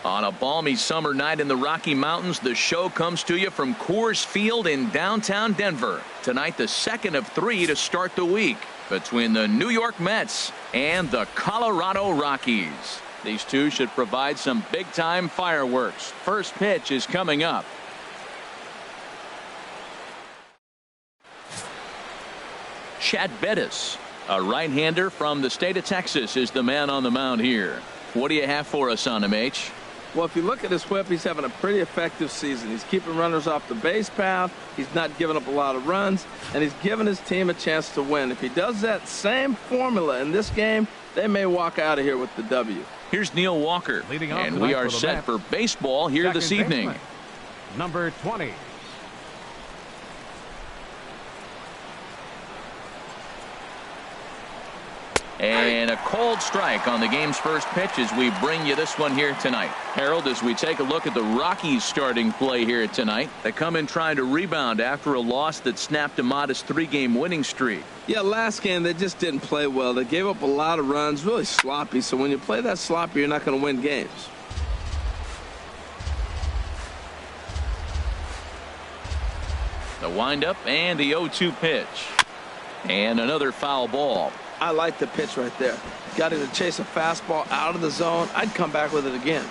On a balmy summer night in the Rocky Mountains, the show comes to you from Coors Field in downtown Denver. Tonight, the second of 3 to start the week between the New York Mets and the Colorado Rockies. These two should provide some big-time fireworks. First pitch is coming up. Chad Bettis, a right-hander from the state of Texas, is the man on the mound here. What do you have for us on him, H? Well, if you look at his whip, he's having a pretty effective season. He's keeping runners off the base path. He's not giving up a lot of runs, and he's giving his team a chance to win. If he does that same formula in this game, they may walk out of here with the W. Here's Neil Walker, and we are set for baseball here this evening. Number 20. And a cold strike on the game's first pitch as we bring you this one here tonight. Harold, as we take a look at the Rockies starting play here tonight, they come in trying to rebound after a loss that snapped a modest 3-game winning streak. Yeah, last game they just didn't play well. They gave up a lot of runs, really sloppy. So when you play that sloppy, you're not going to win games. The windup and the 0-2 pitch. And another foul ball. I like the pitch right there. Got him to chase a fastball out of the zone. I'd come back with it again.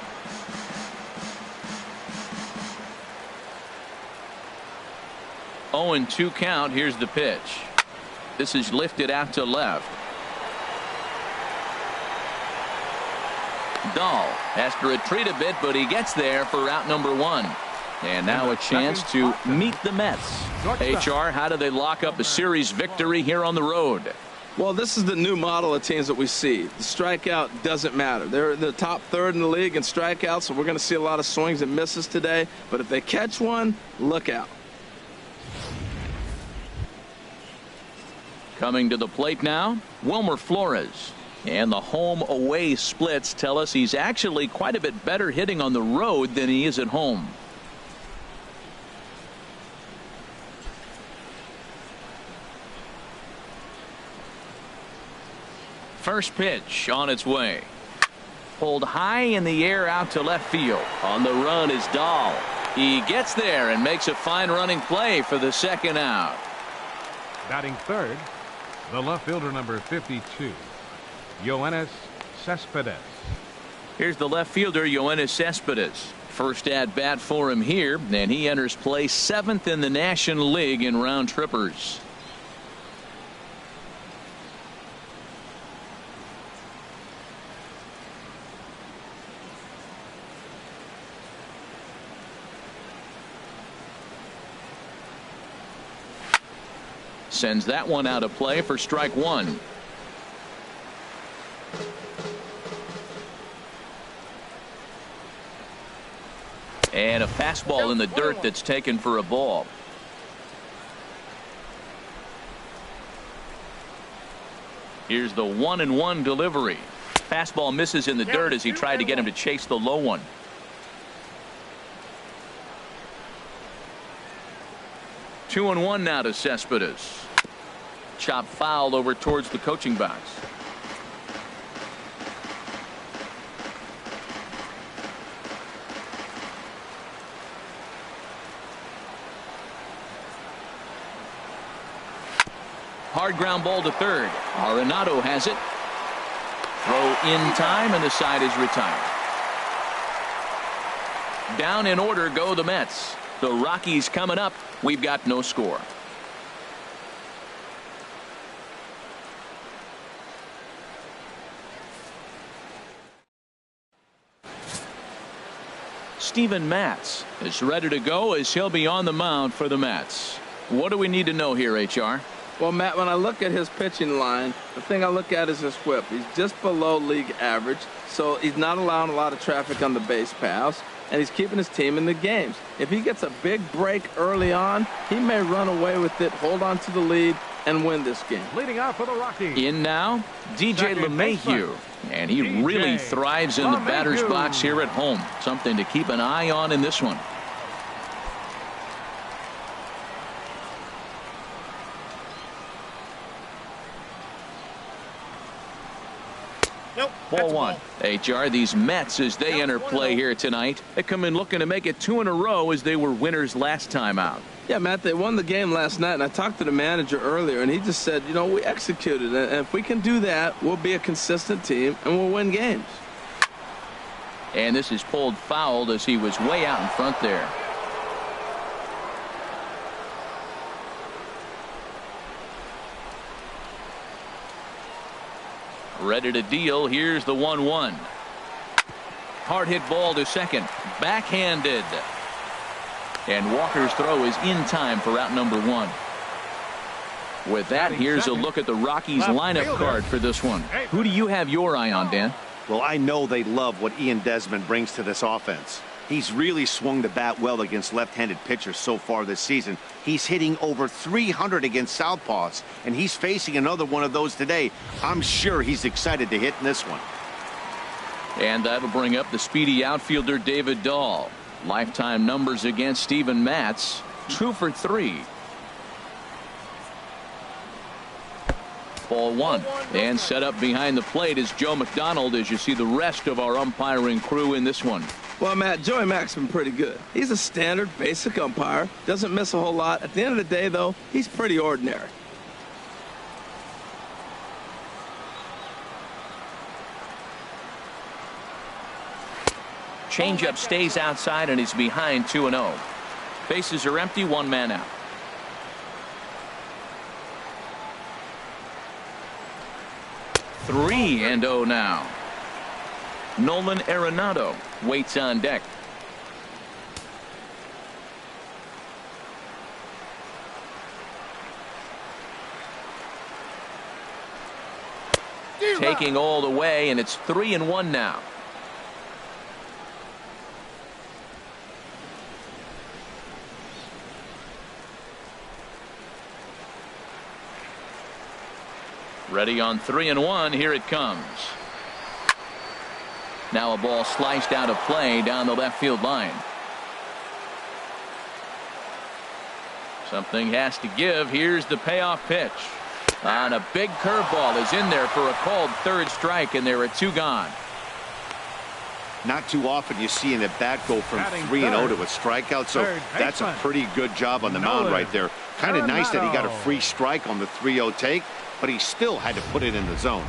Oh, and 2 count. Here's the pitch. This is lifted out to left. Dahl has to retreat a bit, but he gets there for out number 1. And now a chance to meet the Mets. HR, how do they lock up a series victory here on the road? Well, this is the new model of teams that we see. The strikeout doesn't matter. They're in the top 3rd in the league in strikeouts, so we're going to see a lot of swings and misses today. But if they catch one, look out. Coming to the plate now, WILMER FLORES. And the home-away splits tell us he's actually quite a bit better hitting on the road than he is at home. First pitch on its way. Pulled high in the air out to left field. On the run is Dahl. He gets there and makes a fine running play for the second out. Batting third, the left fielder number 52, Yoenis Cespedes. Here's the left fielder, Yoenis Cespedes. First at bat for him here, and he enters play 7th in the National League in round trippers. Sends that one out of play for strike 1. And a fastball in the dirt that's taken for a ball. Here's the 1-1 delivery. Fastball misses in the dirt as he tried to get him to chase the low one. Two and 1 now to Cespedes. Chop foul over towards the coaching box. Hard ground ball to third. Arenado has it. Throw in time, and the side is retired. Down in order go the Mets. The Rockies coming up. We've got no score. Steven Matz is ready to go as he'll be on the mound for the Mets. What do we need to know here, HR? Well, Matt, when I look at his pitching line, the thing I look at is his whip. He's just below league average, so he's not allowing a lot of traffic on the base paths, and he's keeping his team in the games. If he gets a big break early on, he may run away with it, hold on to the lead, and win this game. Leading out for the Rockies. In now, DJ LeMahieu. And he really thrives in the batter's box here at home. Something to keep an eye on in this one. Nope. Ball one. HR, these Mets, as they enter play here tonight, they come in looking to make it 2 in a row as they were winners last time out. Yeah, Matt, they won the game last night, and I talked to the manager earlier, and he just said, you know, we executed, and if we can do that, we'll be a consistent team, and we'll win games. And this is pulled fouled as he was way out in front there. Ready to deal. Here's the 1-1. Hard hit ball to second. Backhanded. And Walker's throw is in time for out number 1. With that, here's a look at the Rockies lineup card for this one. Who do you have your eye on, Dan? Well, I know they love what Ian Desmond brings to this offense. He's really swung the bat well against left-handed pitchers so far this season. He's hitting over 300 against southpaws, and he's facing another one of those today. I'm sure he's excited to hit in this one. And that'll bring up the speedy outfielder David Dahl. Lifetime numbers against Steven Matz, 2 for 3. Ball one. And set up behind the plate is Joe McDonald as you see the rest of our umpiring crew in this one. Well, Matt, Joey Mack's been pretty good. He's a standard, basic umpire. Doesn't miss a whole lot. At the end of the day, though, he's pretty ordinary. Changeup stays outside and is behind 2-0. Bases are empty, 1 man out. Three and 0 now. Nolan Arenado waits on deck. Taking all the way, and it's 3-1 now. Ready on 3-1. Here it comes. Now a ball sliced out of play down the left field line. Something has to give. Here's the payoff pitch. And a big curveball is in there for a called third strike, and there are 2 gone. Not too often you see an at-bat go from 3-0 to a strikeout, so that's a pretty good job on the mound right there. Kind of nice that he got a free strike on the 3-0 take, but he still had to put it in the zone.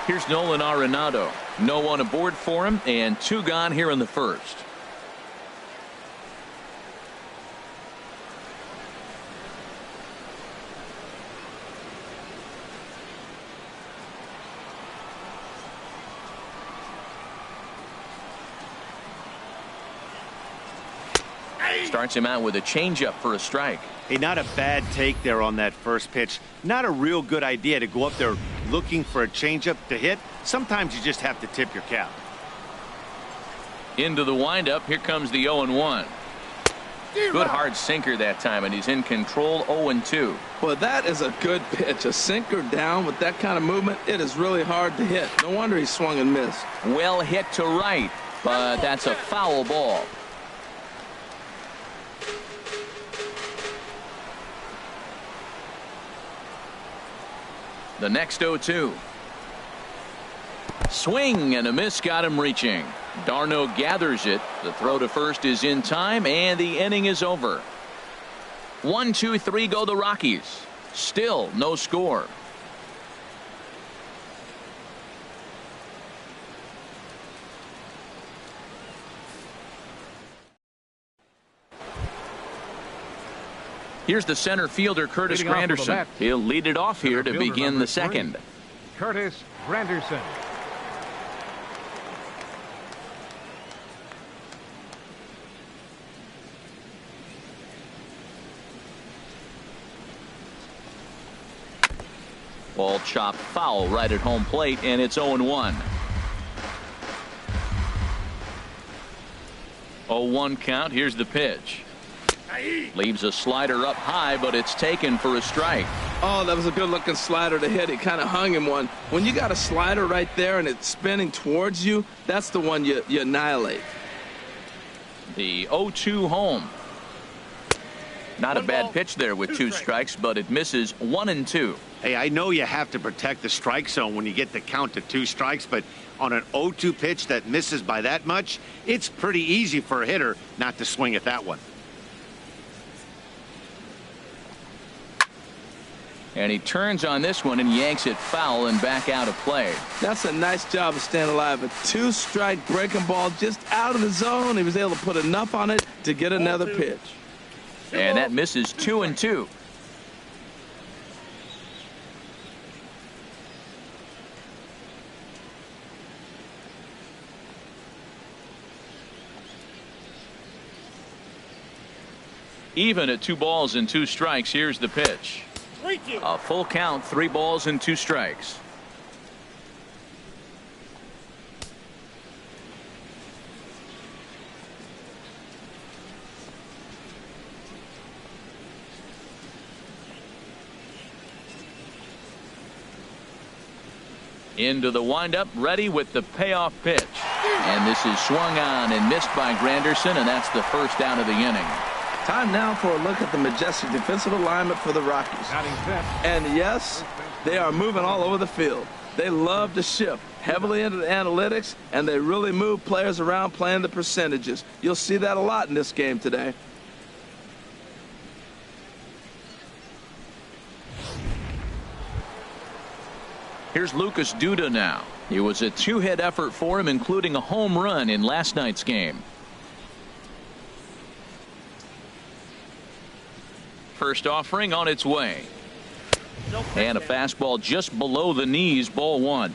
Here's Nolan Arenado. No one aboard for him, and 2 gone here in the first. Starts him out with a changeup for a strike. Hey, not a bad take there on that first pitch. Not a real good idea to go up there looking for a changeup to hit. Sometimes you just have to tip your cap. Into the windup. Here comes the 0-1. Good hard sinker that time, and he's in control. 0-2. Well, that is a good pitch. A sinker down with that kind of movement, it is really hard to hit. No wonder he swung and missed. Well hit to right, but that's a foul ball. The next 0-2. Swing and a miss got him reaching. Darno gathers it. The throw to first is in time, and the inning is over. 1-2-3 go the Rockies. Still no score. Here's the center fielder, Curtis Granderson. He'll lead it off here to begin the second. Curtis Granderson. Ball chopped foul right at home plate, and it's 0-1. 0-1 count. Here's the pitch. Leaves a slider up high, but it's taken for a strike. Oh, that was a good-looking slider to hit. It kind of hung him one. When you got a slider right there and it's spinning towards you, that's the one you annihilate. The 0-2 home. Not a bad pitch there with 2 strikes, but it misses 1-2. Hey, I know you have to protect the strike zone when you get the count to 2 strikes, but on an 0-2 pitch that misses by that much, it's pretty easy for a hitter not to swing at that one. And he turns on this one and yanks it foul and back out of play. That's a nice job of staying alive. A 2-strike breaking ball just out of the zone. He was able to put enough on it to get another pitch. And that misses 2-2. Even at 2 balls and 2 strikes, here's the pitch. A full count, 3 balls and 2 strikes. Into the windup, ready with the payoff pitch. And this is swung on and missed by Granderson, and that's the first out of the inning. Time now for a look at the majestic defensive alignment for the Rockies. And yes, they are moving all over the field. They love to shift heavily into the analytics, and they really move players around playing the percentages. You'll see that a lot in this game today. Here's Lucas DUDA now. It was a 2-hit effort for him, including a home run in last night's game. First offering on its way. And a fastball just below the knees, ball 1.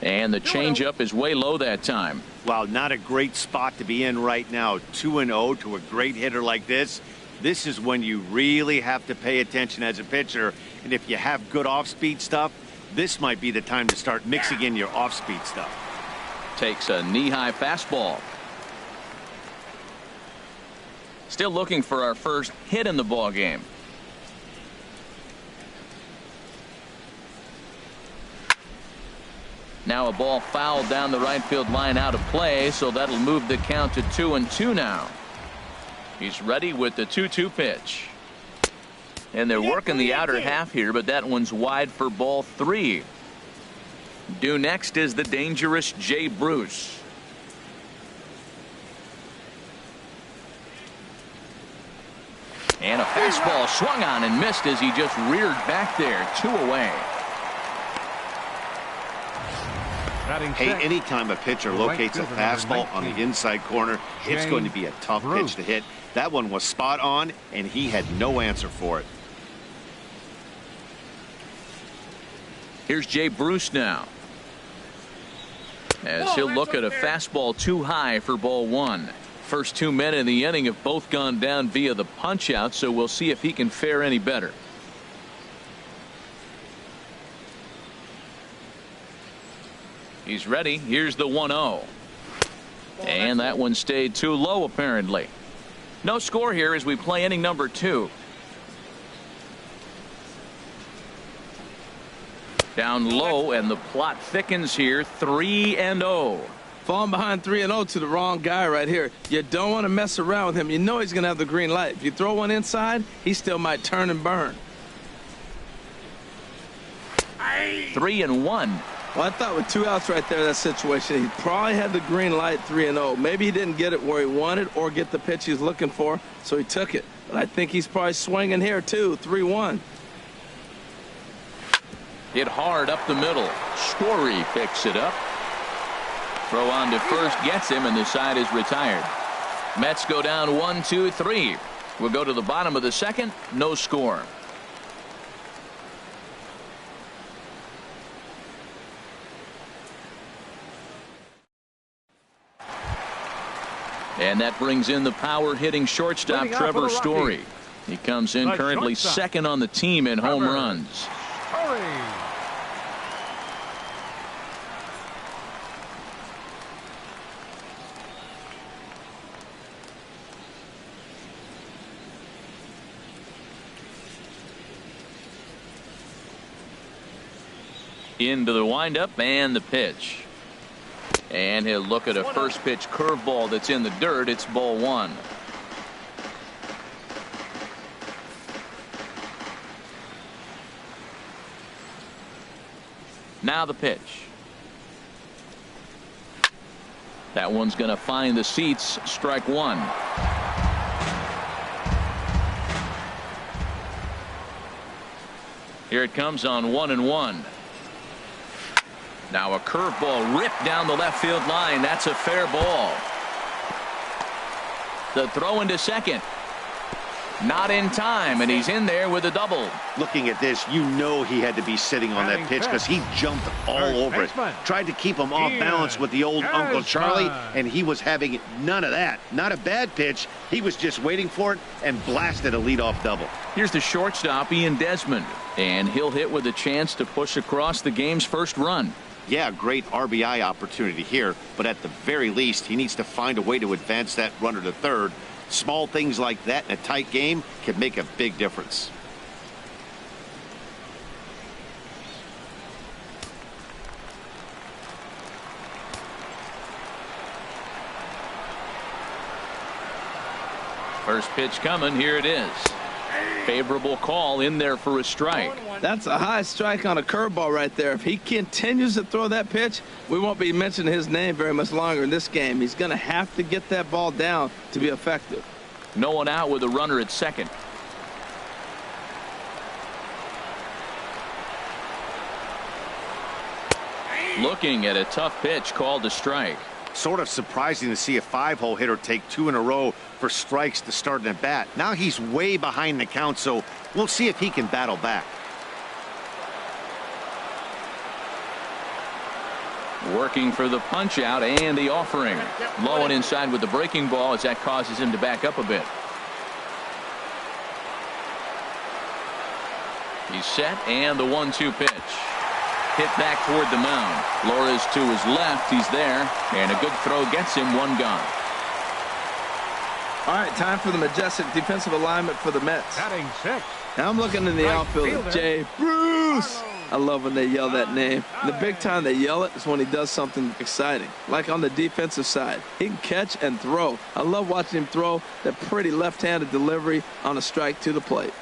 And the changeup is way low that time. Wow, not a great spot to be in right now. 2-0 to a great hitter like this. This is when you really have to pay attention as a pitcher. And if you have good off-speed stuff, this might be the time to start mixing in your off-speed stuff. Takes a knee-high fastball. Still looking for our first hit in the ball game. Now a ball fouled down the right field line out of play, so that'll move the count to 2-2 now. He's ready with the 2-2 pitch. And they're working the outer half here, but that one's wide for ball 3. Due next is the dangerous Jay Bruce. And a fastball swung on and missed as he just reared back there. 2 away. Hey, anytime a pitcher locates a fastball on the inside corner, it's going to be a tough pitch to hit. That one was spot on, and he had no answer for it. Here's Jay Bruce now, as he'll look at a fastball too high for ball 1. First 2 men in the inning have both gone down via the punch out, so we'll see if he can fare any better. He's ready. Here's the 1-0. And that one stayed too low, apparently. No score here as we play inning number 2. Down low, and the plot thickens here. 3-0. Falling behind 3-0 to the wrong guy right here. You don't want to mess around with him. You know he's going to have the green light. If you throw one inside, he still might turn and burn. 3-1. Well, I thought with 2 outs right there, that situation, he probably had the green light 3-0. Maybe he didn't get it where he wanted or get the pitch he's looking for, so he took it. But I think he's probably swinging here, too. 3-1. Hit hard up the middle. Story picks it up. Throw on to first gets him, and the side is retired. Mets go down 1-2-3. We'll go to the bottom of the second. No score. And that brings in the power hitting shortstop Trevor Story. He comes in currently second on the team in home runs. Into the windup and the pitch. And he'll look at a first pitch curveball that's in the dirt. It's ball one. Now the pitch. That one's going to find the seats. Strike one. Here it comes on 1-1. Now a curveball ripped down the left field line. That's a fair ball. The throw into second. Not in time, and he's in there with a double. Looking at this, you know he had to be sitting on that pitch because he jumped all over it. Tried to keep him off balance with the old Uncle Charlie, and he was having none of that. Not a bad pitch. He was just waiting for it and blasted a leadoff double. Here's the shortstop, Ian Desmond, and he'll hit with a chance to push across the game's first run. Yeah, great RBI opportunity here, but at the very least, he needs to find a way to advance that runner to third. Small things like that in a tight game can make a big difference. First pitch coming. Here it is. Favorable call in there for a strike. That's a high strike on a curveball right there. If he continues to throw that pitch, we won't be mentioning his name very much longer in this game. He's going to have to get that ball down to be effective. No one out with a runner at second. Looking at a tough pitch called a strike. Sort of surprising to see a 5-hole hitter take 2 in a row for strikes to start an at bat. Now he's way behind the count, so we'll see if he can battle back. Working for the punch out and the offering. Low and inside with the breaking ball as that causes him to back up a bit. He's set and the 1-2 pitch. Hit back toward the mound. Flores to his left. He's there. And a good throw gets him one gone. All right, time for the majestic defensive alignment for the Mets. Batting six. Now I'm looking in the Right outfield fielder. at Jay Bruce. I love when they yell that name. The big time they yell it is when he does something exciting, like on the defensive side. He can catch and throw. I love watching him throw that pretty left-handed delivery on a strike to the plate.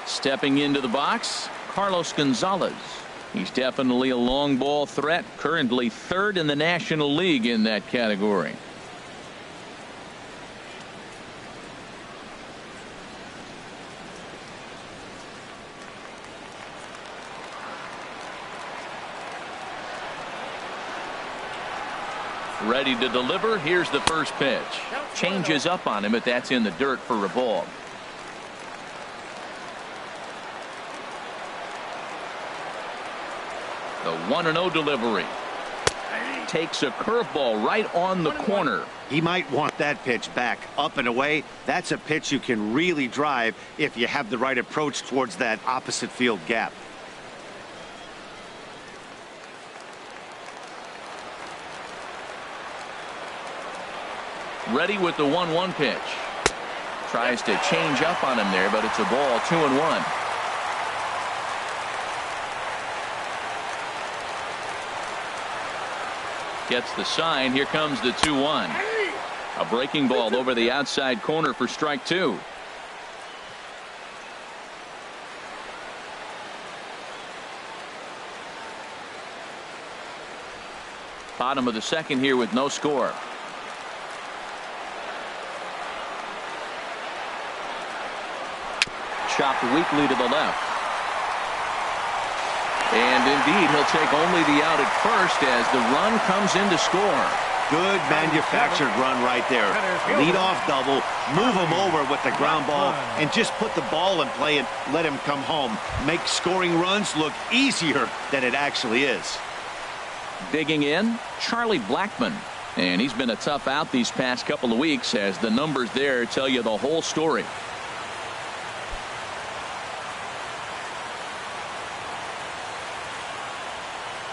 Stepping into the box, Carlos Gonzalez. He's definitely a long ball threat, currently third in the National League in that category. Ready to deliver. Here's the first pitch. Changes up on him, but that's in the dirt for a ball. The 1-0 delivery. Takes a curveball right on the corner. He might want that pitch back up and away. That's a pitch you can really drive if you have the right approach towards that opposite field gap. Ready with the 1-1 pitch. Tries to change up on him there, but it's a ball. 2-1. Gets the sign. Here comes the 2-1. A breaking ball over the outside corner for strike two. Bottom of the second here with no score. Chopped weakly to the left. And indeed, he'll take only the out at first as the run comes in to score. Good manufactured run right there. Lead off double, move him over with the ground ball, and just put the ball in play and let him come home. Make scoring runs look easier than it actually is. Digging in, Charlie Blackmon. And he's been a tough out these past couple of weeks as the numbers there tell you the whole story.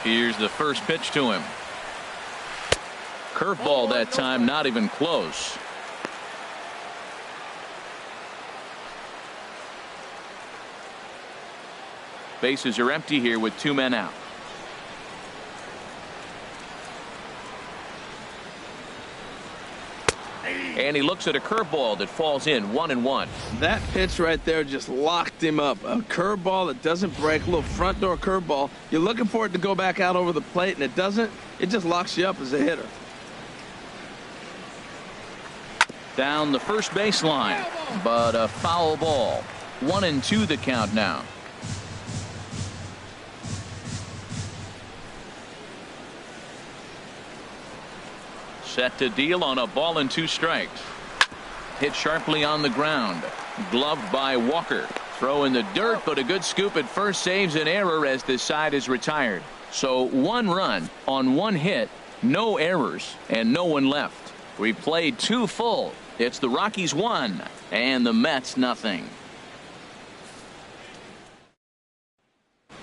Here's the first pitch to him. Curveball that time, not even close. Bases are empty here with 2 men out. And he looks at a curveball that falls in 1-1. That pitch right there just locked him up. A curveball that doesn't break, a little front door curveball. You're looking for it to go back out over the plate, and it doesn't. It just locks you up as a hitter. Down the first baseline, but a foul ball. 1-2 the count now. Set to deal on a ball and 2 strikes. Hit sharply on the ground. Gloved by Walker. Throw in the dirt, but a good scoop at first saves an error as this side is retired. So 1 run on 1 hit, no errors, and no one left. We played 2 full. It's the Rockies 1 and the Mets nothing.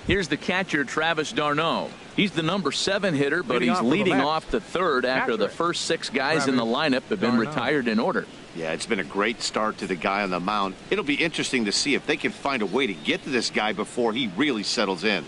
Here's the catcher, Travis d'Arnaud. He's the number 7 hitter, but he's leading off the third after the first 6 guys in the lineup have been retired in order. Yeah, it's been a great start to the guy on the mound. It'll be interesting to see if they can find a way to get to this guy before he really settles in.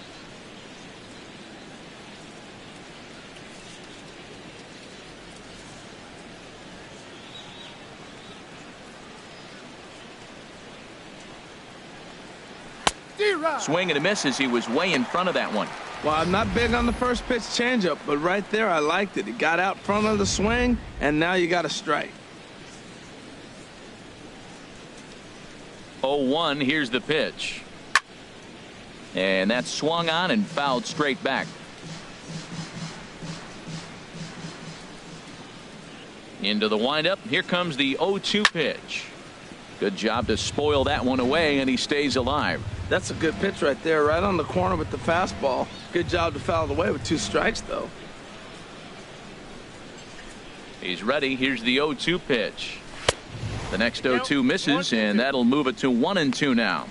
Swing and a miss as he was way in front of that one. Well, I'm not big on the first pitch changeup, but right there I liked it. He got out front of the swing, and now you got a strike. 0-1, here's the pitch. And that's swung on and fouled straight back. Into the windup. Here comes the 0-2 pitch. Good job to spoil that one away, and he stays alive. That's a good pitch right there, right on the corner with the fastball. Good job to foul it away with 2 strikes, though. He's ready. Here's the 0-2 pitch. The next 0-2 misses, and that'll move it to 1-2 now.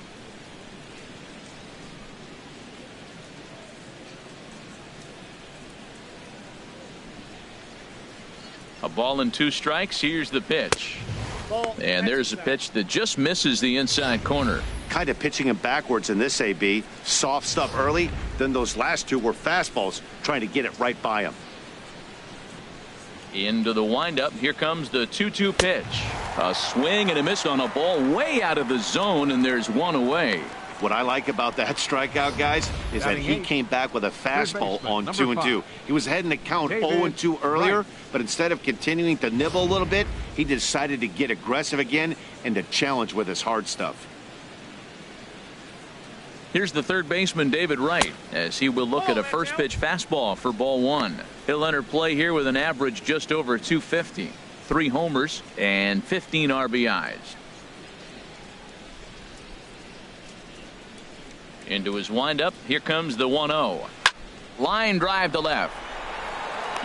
A ball and 2 strikes. Here's the pitch. And there's a pitch that just misses the inside corner. Kind of pitching him backwards in this AB. Soft stuff early, then those last 2 were fastballs, trying to get it right by him. Into the windup. Here comes the 2-2 pitch. A swing and a miss on a ball way out of the zone, and there's 1 away. What I like about that strikeout, guys, is that he came back with a fastball on 2-2. He was heading to count 0-2 earlier, but instead of continuing to nibble a little bit, he decided to get aggressive again and to challenge with his hard stuff. Here's the third baseman, David Wright, as he will look at a first pitch fastball for ball 1. He'll enter play here with an average just over 250, 3 homers and 15 RBIs. Into his windup. Here comes the 1-0. Line drive to left.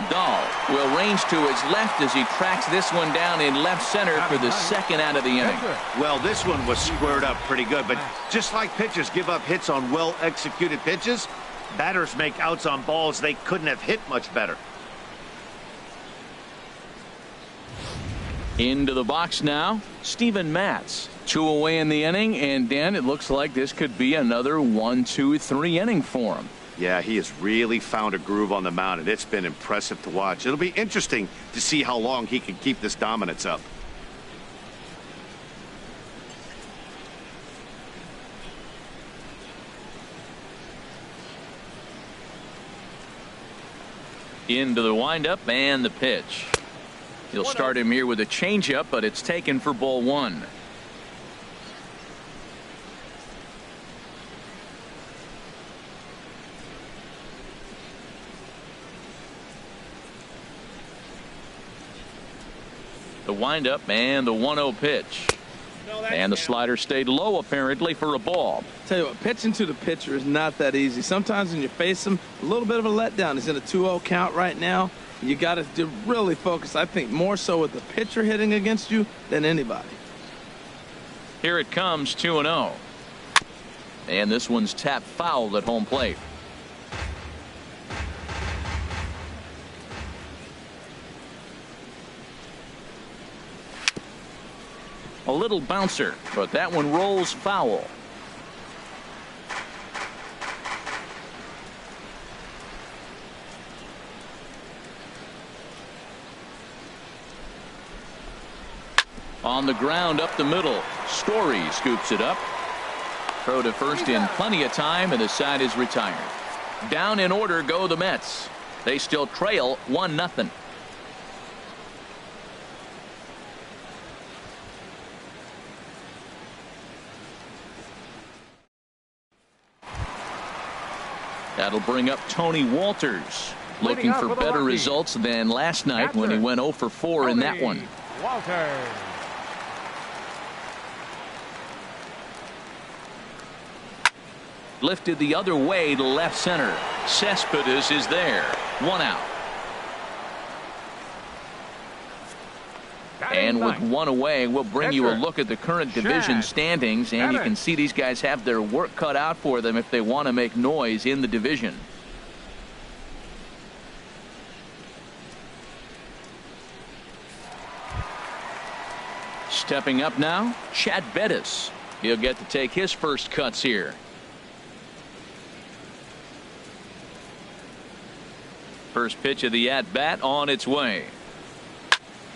Dahl will range to his left as he tracks this one down in left center for the second out of the inning. Well, this one was squared up pretty good, but just like pitchers give up hits on well-executed pitches, batters make outs on balls they couldn't have hit much better. Into the box now, Steven Matz. 2 away in the inning, and Dan, it looks like this could be another 1, 2, 3 inning for him. Yeah, he has really found a groove on the mound, and it's been impressive to watch. It'll be interesting to see how long he can keep this dominance up. Into the windup and the pitch. He'll start him here with a changeup, but it's taken for ball 1. The windup and the 1-0 pitch. And the slider stayed low apparently for a ball. Tell you what, pitching to the pitcher is not that easy. Sometimes when you face him, a little bit of a letdown. He's in a 2-0 count right now. You got to really focus, I think, more so with the pitcher hitting against you than anybody. Here it comes, 2-0. And this one's tapped foul at home plate. A little bouncer, but that one rolls foul. On the ground up the middle. Story scoops it up. Throw to first in plenty of time, and the side is retired. Down in order go the Mets. They still trail 1-0. That'll bring up Tony Wolters, looking for better results than last night when he went 0 for 4 in that one. Wolters. Lifted the other way to left center. Cespedes is there. 1 out. And with 1 away, we'll bring you a look at the current division standings, and you can see these guys have their work cut out for them if they want to make noise in the division. Stepping up now, Chad Bettis. He'll get to take his first cuts here. First pitch of the at-bat on its way.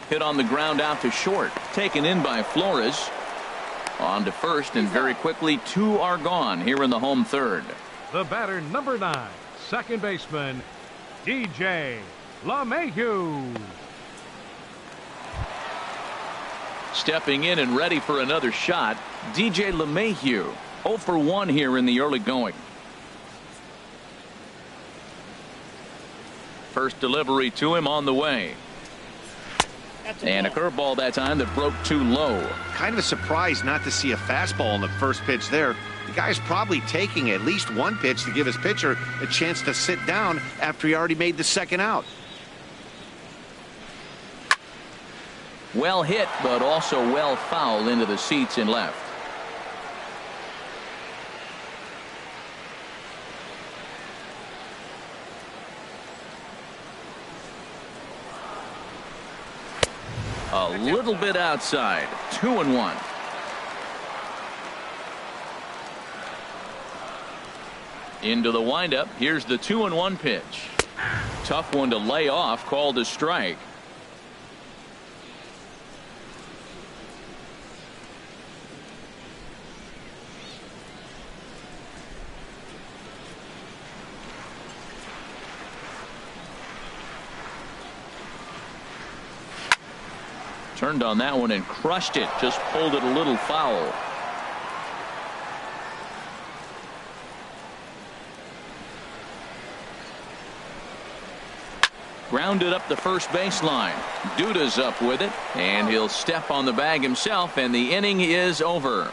Hit on the ground out to short. Taken in by Flores. On to first, and very quickly 2 are gone here in the home third. The batter, number 9, second baseman, DJ LeMahieu. Stepping in and ready for another shot, DJ LeMahieu. 0 for 1 here in the early going. First delivery to him on the way. And a curveball that time that broke too low. Kind of a surprise not to see a fastball on the first pitch there. The guy's probably taking at least 1 pitch to give his pitcher a chance to sit down after he already made the second out. Well hit, but also well fouled into the seats and left. A little bit outside. 2-1. Into the windup. Here's the 2-1 pitch. Tough one to lay off. Called a strike. Turned on that one and crushed it. Just pulled it a little foul. Grounded up the first baseline. DUDA's up with it, and he'll step on the bag himself, and the inning is over.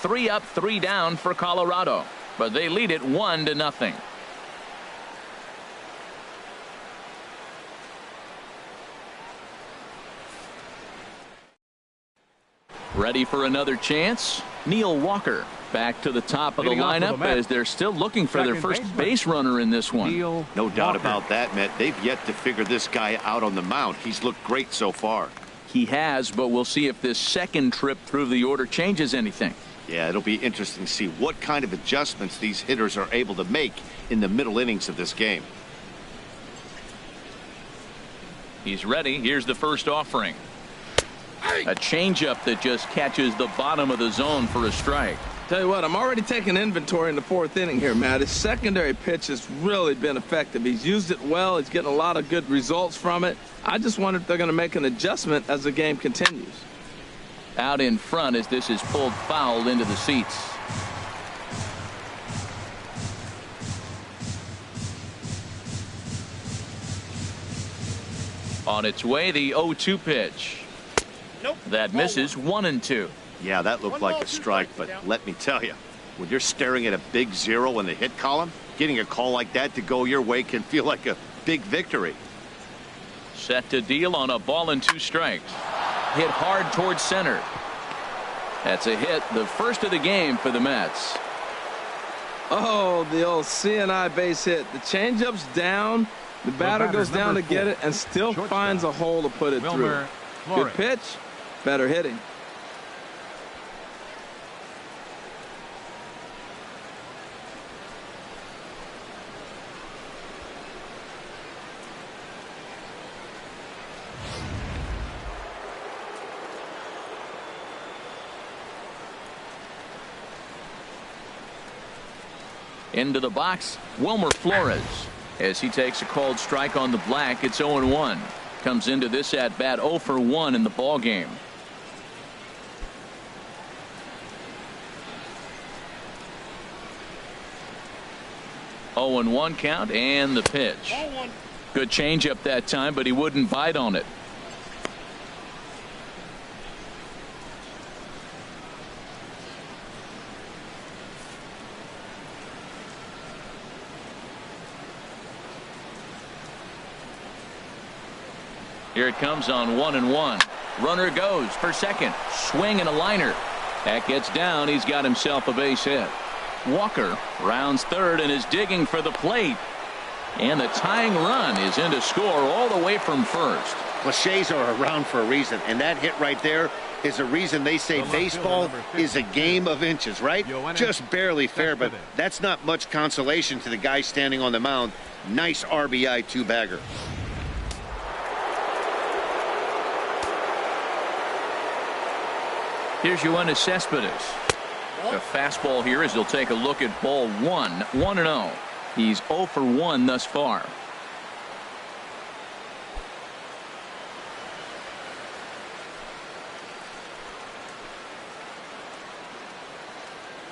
3 up, 3 down for Colorado, but they lead it 1-0. Ready for another chance? Neil Walker back to the top of the lineup as they're still looking for their first base runner in this one. No doubt about that, Matt. They've yet to figure this guy out on the mound. He's looked great so far. He has, but we'll see if this second trip through the order changes anything. Yeah, it'll be interesting to see what kind of adjustments these hitters are able to make in the middle innings of this game. He's ready. Here's the first offering. A changeup that just catches the bottom of the zone for a strike. Tell you what, I'm already taking inventory in the 4th inning here, Matt. His secondary pitch has really been effective. He's used it well. He's getting a lot of good results from it. I just wonder if they're going to make an adjustment as the game continues. Out in front as this is pulled foul into the seats. On its way, the 0-2 pitch. That misses. 1-2. Yeah, that looked like a strike, but let me tell you, when you're staring at a big 0 in the hit column, getting a call like that to go your way can feel like a big victory. Set to deal on a ball and 2 strikes. Hit hard towards center. That's a hit, the first of the game for the Mets. Oh, the old CNI base hit. The changeup's down. The batter goes down to get it and still finds a hole to put it through. Good pitch, better hitting. Into the box, WILMER Flores. As he takes a called strike on the black, it's 0-1. Comes into this at bat 0 for 1 in the ball game. Oh, and 1 count, and the pitch. Good changeup that time, but he wouldn't bite on it. Here it comes on 1-1. Runner goes for second. Swing and a liner. That gets down. He's got himself a base hit. Walker rounds third and is digging for the plate. And the tying run is in to score all the way from first. Cliches are around for a reason, and that hit right there is a reason they say baseball is a game of inches, right? Just barely fair, but that's not much consolation to the guy standing on the mound. Nice RBI two-bagger. Here's Cespedes. The fastball here as he'll take a look at ball 1. 1-0. He's 0 for 1 thus far.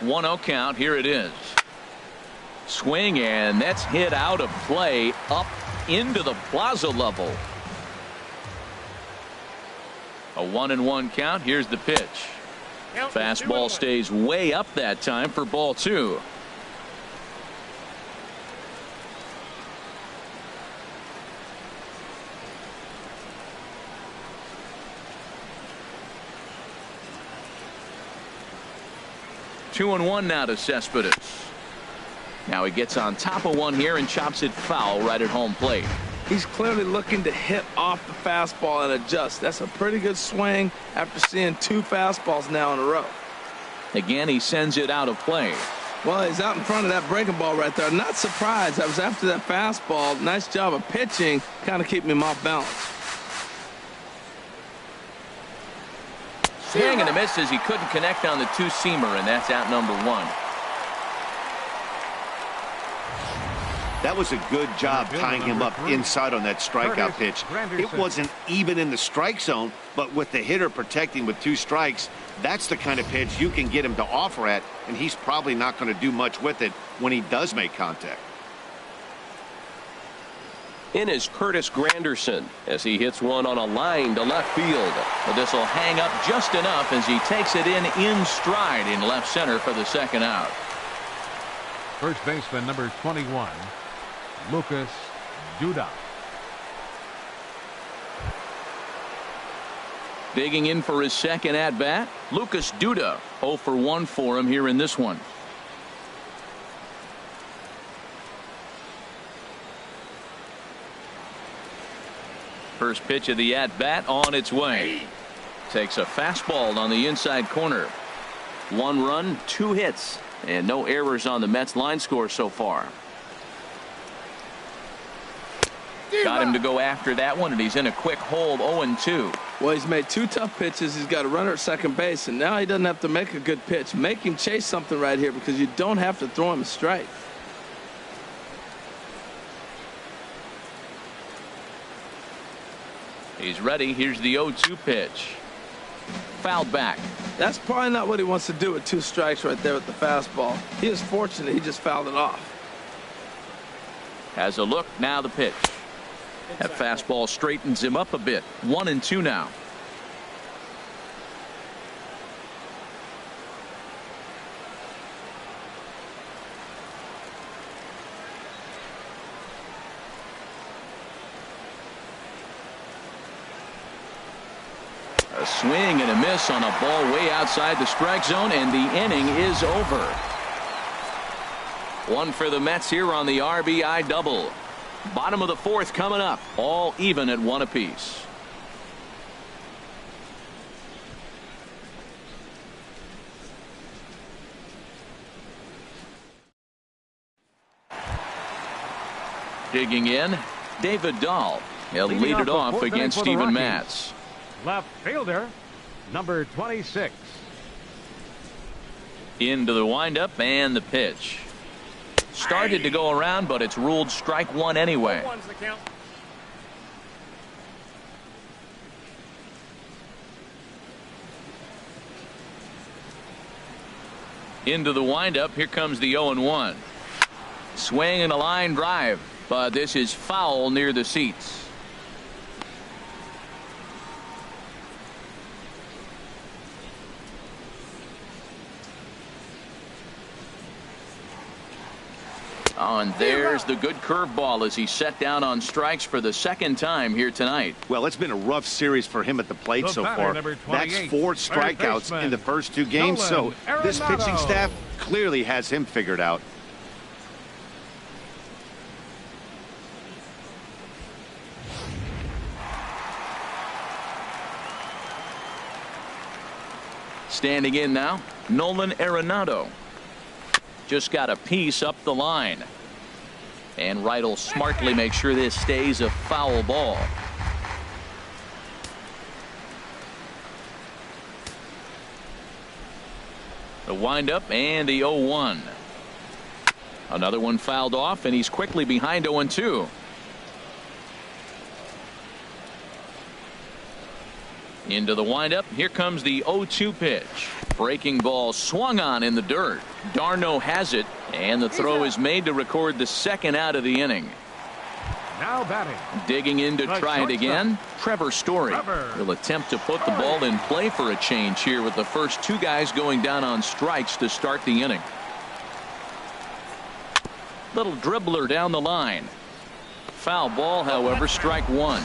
One-0 count. Here it is. Swing, and that's hit out of play up into the plaza level. A 1-1 count. Here's the pitch. Fastball stays way up that time for ball 2. Two and 1 now to Cespedes. Now he gets on top of one here and chops it foul right at home plate. He's clearly looking to hit off the fastball and adjust. That's a pretty good swing after seeing 2 fastballs now in a row. Again, he sends it out of play. Well, he's out in front of that breaking ball right there. Not surprised. I was after that fastball. Nice job of pitching, kind of keeping him off balance. Swing and a miss as he couldn't connect on the two-seamer, and that's out number 1. That was a good job tying him up inside on that strikeout pitch. It wasn't even in the strike zone, but with the hitter protecting with 2 strikes, that's the kind of pitch you can get him to offer at, and he's probably not going to do much with it when he does make contact. In is Curtis Granderson as he hits one on a line to left field. But this will hang up just enough as he takes it in stride in left center for the second out. First baseman number 21, Lucas DUDA. Digging in for his second at bat, Lucas DUDA. 0 for 1 for him here in this one. First pitch of the at bat on its way. Takes a fastball on the inside corner. 1 run, 2 hits, and no errors on the Mets line score so far. Got him to go after that one, and he's in a quick hold. 0-2. Well, he's made 2 tough pitches. He's got a runner at second base, and now he doesn't have to make a good pitch. Make him chase something right here because you don't have to throw him a strike. He's ready. Here's the 0-2 pitch. Fouled back. That's probably not what he wants to do with 2 strikes right there with the fastball. He is fortunate he just fouled it off. Has a look. Now the pitch. That fastball straightens him up a bit. 1-2 now. A swing and a miss on a ball way outside the strike zone, and the inning is over. 1 for the Mets here on the RBI double. Bottom of the 4th coming up, all even at 1 apiece. Digging in, David Dahl. He'll lead it off against Steven Matz. Left fielder, number 26. Into the windup and the pitch. Started to go around, but it's ruled strike one anyway. Into the windup. Here comes the 0-1. Swing and a line drive, but this is foul near the seats. Oh, and there's the good curveball as he set down on strikes for the second time here tonight. Well, it's been a rough series for him at the plate so far. That's 4 strikeouts in the first 2 games, so this pitching staff clearly has him figured out. Standing in now, Nolan Arenado. Just got a piece up the line. And Wright will smartly make sure this stays a foul ball. The windup and the 0-1. Another one fouled off, and he's quickly behind 0-2. Into the windup. Here comes the 0-2 pitch. Breaking ball swung on in the dirt. Darno has it, and the throw is made to record the second out of the inning. Now batting. Digging in to try it again. Trevor Story will attempt to put the ball in play for a change here with the first 2 guys going down on strikes to start the inning. Little dribbler down the line. Foul ball, however, strike 1.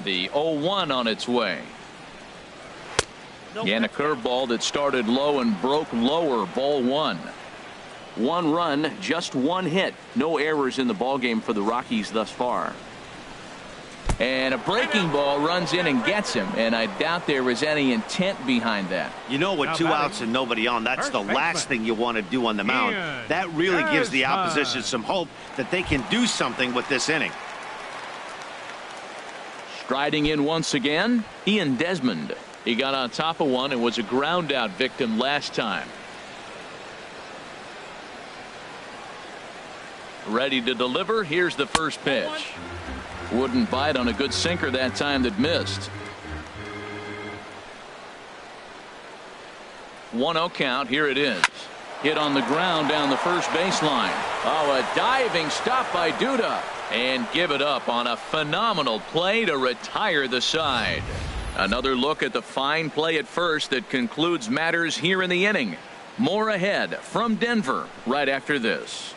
The 0-1 on its way. And a curveball that started low and broke lower. Ball 1. 1 run, just 1 hit. No errors in the ballgame for the Rockies thus far. And a breaking ball runs in and gets him, and I doubt there was any intent behind that. You know, with 2 outs and nobody on, that's the last thing you want to do on the mound. That really gives the opposition some hope that they can do something with this inning. Striding in once again, Ian Desmond. He got on top of one and was a ground out victim last time. Ready to deliver. Here's the first pitch. Wouldn't bite on a good sinker that time that missed. 1-0 count. Here it is. Hit on the ground down the first baseline. Oh, a diving stop by DUDA. And give it up on a phenomenal play to retire the side. Another look at the fine play at first that concludes matters here in the inning. More ahead from Denver right after this.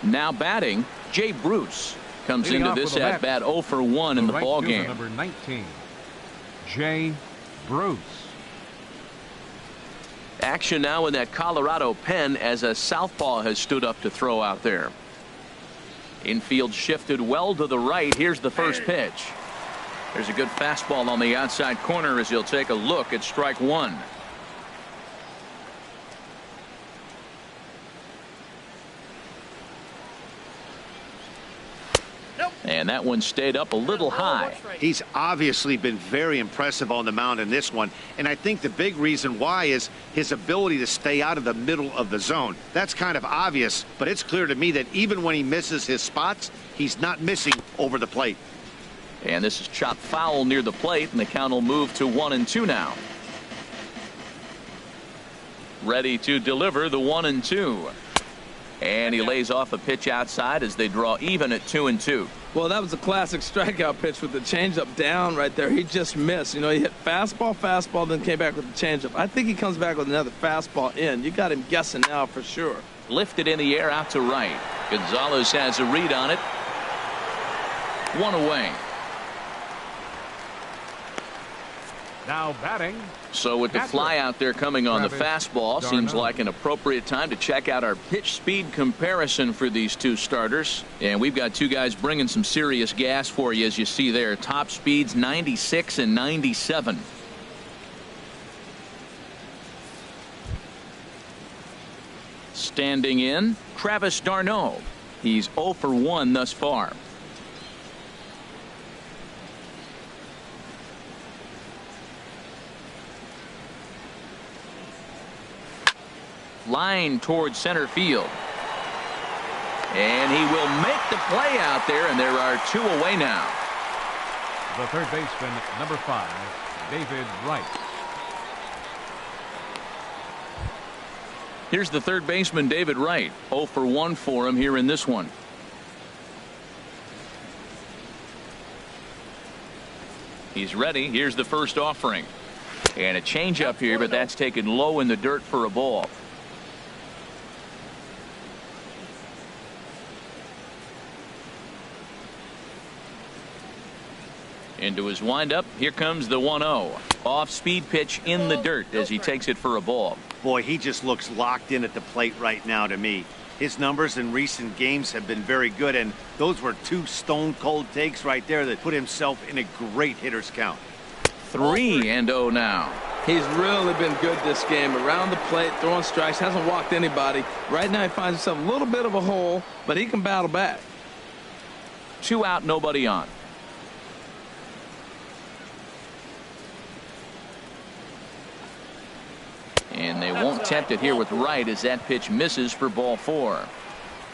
Now batting, Jay Bruce comes into this at bat 0 for 1 in the ball game. Number 19, Jay Bruce. Action now in that Colorado pen as a southpaw has stood up to throw out there. Infield shifted well to the right. Here's the first pitch. There's a good fastball on the outside corner as he'll take a look at strike 1. And that one stayed up a little high. He's obviously been very impressive on the mound in this one, and I think the big reason why is his ability to stay out of the middle of the zone. That's kind of obvious, but it's clear to me that even when he misses his spots, he's not missing over the plate. And this is chopped foul near the plate, and the count will move to 1-2 now. Ready to deliver the 1-2. And he lays off a pitch outside as they draw even at 2-2. Well, that was a classic strikeout pitch with the changeup down right there. He just missed. You know, he hit fastball, then came back with the changeup. I think he comes back with another fastball in. You got him guessing now for sure. Lifted in the air out to right. Gonzalez has a read on it. 1 away. Now batting. So with the fly out there coming on the fastball, seems like an appropriate time to check out our pitch speed comparison for these 2 starters. And we've got 2 guys bringing some serious gas for you, as you see there. Top speeds 96 and 97. Standing in, Travis d'Arnaud. He's 0 for 1 thus far. Line towards center field. And he will make the play out there, and there are 2 away now. The third baseman, number 5, David Wright. Here's the third baseman, David Wright. 0 for 1 for him here in this one. He's ready. Here's the first offering. And a changeup here, but that's taken low in the dirt for a ball. Into his windup. Here comes the 1-0. Off-speed pitch in the dirt as he takes it for a ball. Boy, he just looks locked in at the plate right now to me. His numbers in recent games have been very good, and those were 2 stone-cold takes right there that put himself in a great hitter's count. 3-0 now. He's really been good this game. Around the plate, throwing strikes, hasn't walked anybody. Right now he finds himself a little bit of a hole, but he can battle back. 2 out, nobody on. And they won't tempt it here with Wright as that pitch misses for ball 4.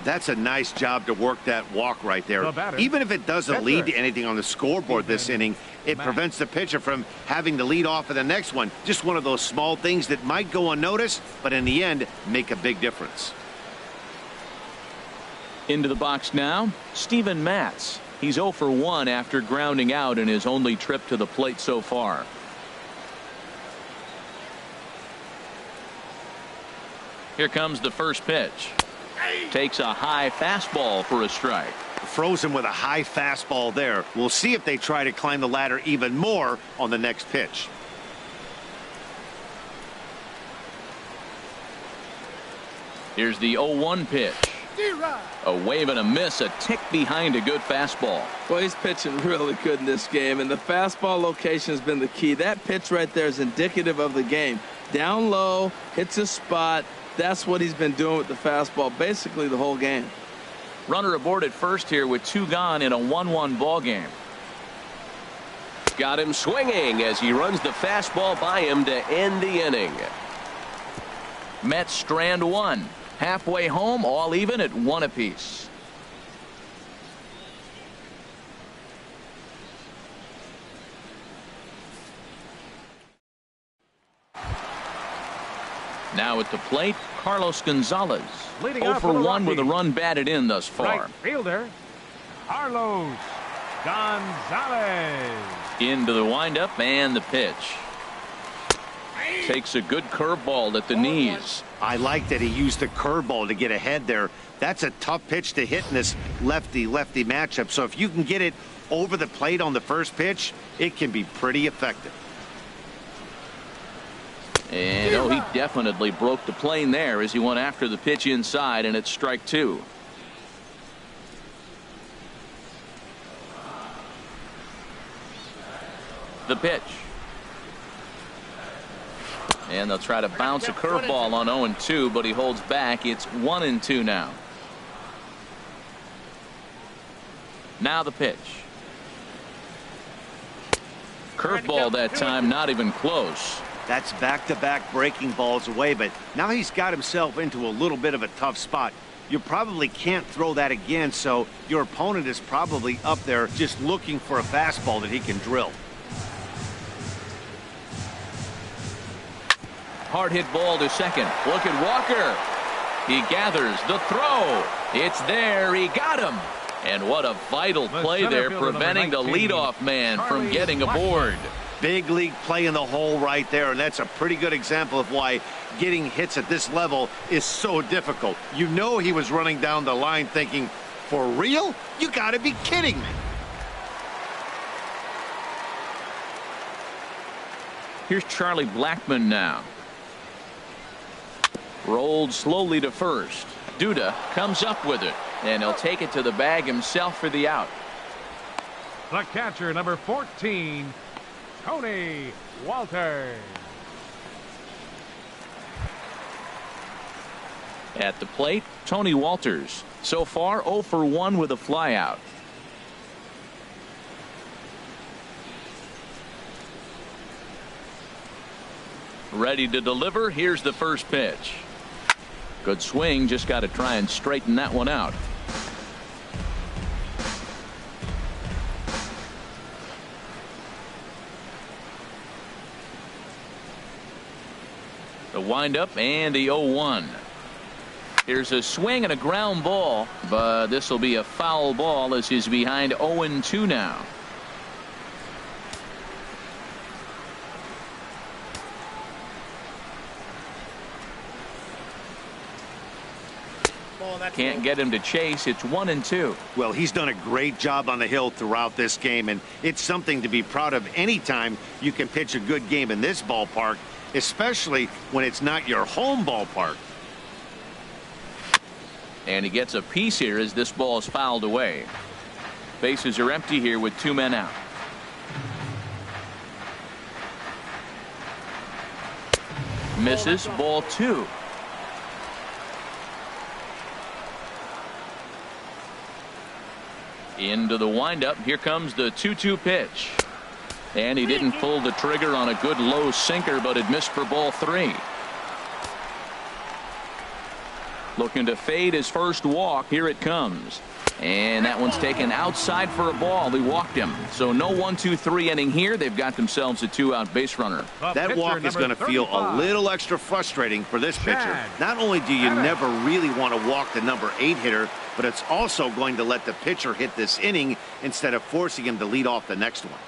That's a nice job to work that walk right there. Even if it doesn't lead to anything on the scoreboard this inning, it prevents the pitcher from having to lead off of the next one. Just one of those small things that might go unnoticed, but in the end, make a big difference. Into the box now, Steven MATZ. He's 0 for 1 after grounding out in his only trip to the plate so far. Here comes the first pitch. Takes a high fastball for a strike. Froze him with a high fastball there. We'll see if they try to climb the ladder even more on the next pitch. Here's the 0-1 pitch. A wave and a miss, a tick behind a good fastball. Well, he's pitching really good in this game, and the fastball location has been the key. That pitch right there is indicative of the game. Down low, hits a spot. That's what he's been doing with the fastball basically the whole game. Runner aboard at first here with 2 gone in a 1-1 ball game. Got him swinging as he runs the fastball by him to end the inning. Mets strand 1. Halfway home, all even at 1 apiece. Now at the plate, Carlos Gonzalez. 0 for 1 with a run batted in thus far. Right fielder, Carlos Gonzalez. Into the windup and the pitch. Takes a good curveball at the knees. I like that he used the curveball to get ahead there. That's a tough pitch to hit in this lefty-lefty matchup. So if you can get it over the plate on the first pitch, it can be pretty effective. And oh, he definitely broke the plane there as he went after the pitch inside, and it's strike 2. The pitch. And they'll try to bounce a curveball on 0-2, but he holds back. It's 1-2 now. Now the pitch. Curveball that time, not even close. That's back-to-back breaking balls away, but now he's got himself into a little bit of a tough spot. You probably can't throw that again, so your opponent is probably up there just looking for a fastball that he can drill. Hard hit ball to second. Look at Walker. He gathers the throw. It's there. He got him. And what a vital play there, preventing the leadoff man from getting aboard. Big league play in the hole right there, and that's a pretty good example of why getting hits at this level is so difficult. You know he was running down the line thinking, for real? You gotta be kidding me. Here's Charlie Blackmon now. Rolled slowly to first. DUDA comes up with it, and he'll take it to the bag himself for the out. The catcher, number 14, Tony Wolters. At the plate, Tony Wolters. So far 0 for 1 with a flyout. Ready to deliver. Here's the first pitch. Good swing. Just got to try and straighten that one out. The windup and the 0-1. Here's a swing and a ground ball, but this will be a foul ball as he's behind 0-2 now. Can't get him to chase. It's 1-2. Well, he's done a great job on the hill throughout this game, and it's something to be proud of anytime you can pitch a good game in this ballpark, especially when it's not your home ballpark. And he gets a piece here as this ball is fouled away. Bases are empty here with 2 men out. Misses. Ball 2. Into the windup. Here comes the 2-2 pitch. And he didn't pull the trigger on a good low sinker, but it missed for ball 3. Looking to fade his first walk. Here it comes. And that one's taken outside for a ball. He walked him. So no 1-2-3 inning here. They've got themselves a 2-out base runner. That walk is going to feel a little extra frustrating for this pitcher. Not only do you never really want to walk the number 8 hitter, but it's also going to let the pitcher hit this inning instead of forcing him to lead off the next one.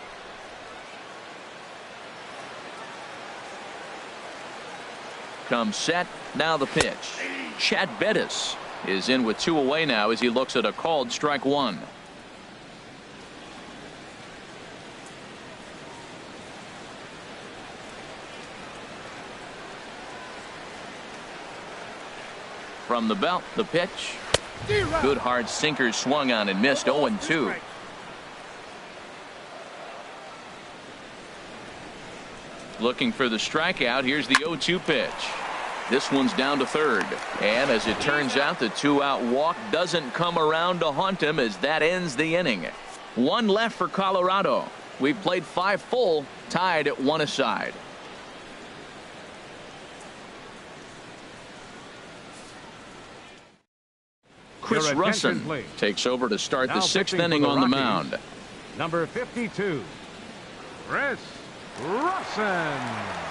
Comes set. Now the pitch. Chad Bettis is in with 2 away now as he looks at a called strike 1. From the belt, the pitch. Good hard sinker swung on and missed. 0-2. Looking for the strikeout. Here's the 0-2 pitch. This one's down to third. And as it turns out, the 2-out walk doesn't come around to haunt him as that ends the inning. 1 left for Colorado. We've played 5 full, tied at 1 aside. Chris Russin takes over to start the 6th inning on the mound. Number 52, Chris Russin.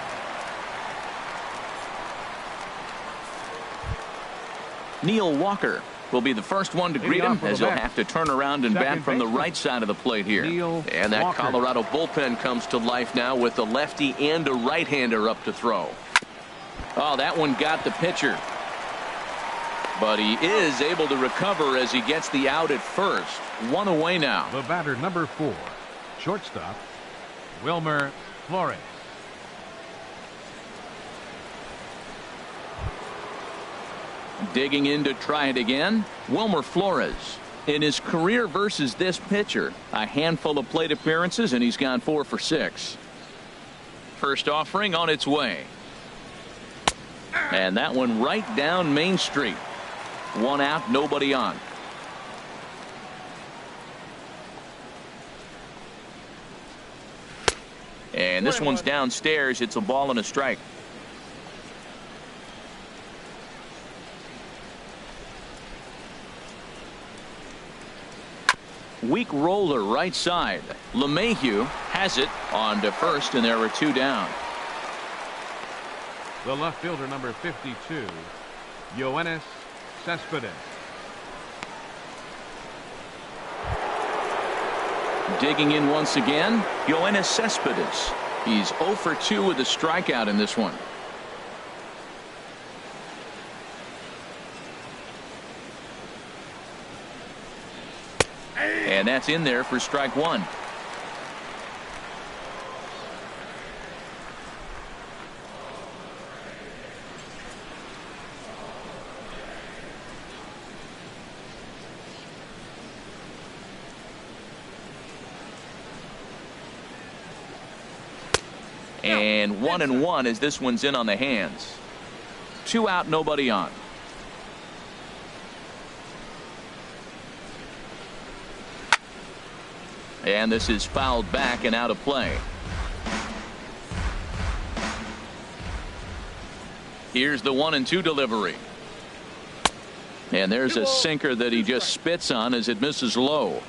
Neil Walker will be the first one to greet him as he'll have to turn around and bat from the right side of the plate here. And that Colorado bullpen comes to life now with a lefty and a right-hander up to throw. Oh, that one got the pitcher. But he is able to recover as he gets the out at first. 1 away now. The batter, number 4, shortstop, WILMER FLORES. Digging in to try it again, WILMER FLORES. In his career versus this pitcher, a handful of plate appearances, and he's gone 4 for 6. First offering on its way. And that one right down Main Street. 1 out, nobody on. And this one's downstairs. It's a ball and a strike. Weak roller right side. LeMahieu has it on to first, and there are 2 down. The left fielder, number 52, Yoenis Cespedes. Digging in once again, Yoenis Cespedes. He's 0 for 2 with a strikeout in this one. And that's in there for strike 1. And 1-1 as this one's in on the hands. 2 out, nobody on. And this is fouled back and out of play. Here's the 1-2 delivery. And there's a sinker that he just spits on as it misses low.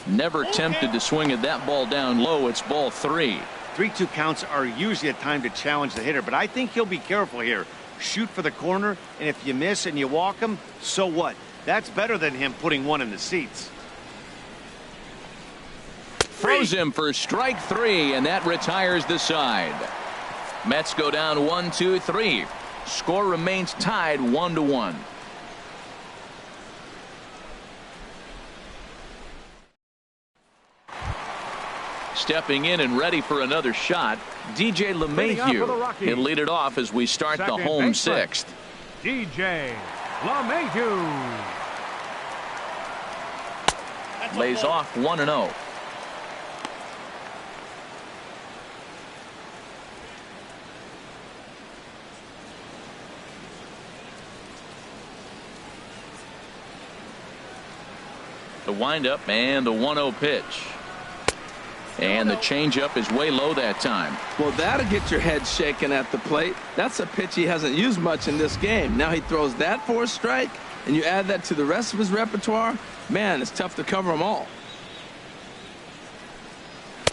Never tempted to swing at that ball down low. It's ball 3. 3-2 counts are usually a time to challenge the hitter, but I think he'll be careful here. Shoot for the corner, and if you miss and you walk him, so what? That's better than him putting one in the seats. Throws him for strike 3, and that retires the side. Mets go down 1-2-3. Score remains tied 1-1. Stepping in and ready for another shot, DJ LeMahieu. He'll lead it off as we start the home 6th. DJ LeMahieu. Lays off 1-0. The windup and the 1-0 pitch. And the changeup is way low that time. Well, that'll get your head shaken at the plate. That's a pitch he hasn't used much in this game. Now he throws that for a strike, and you add that to the rest of his repertoire. Man, it's tough to cover them all.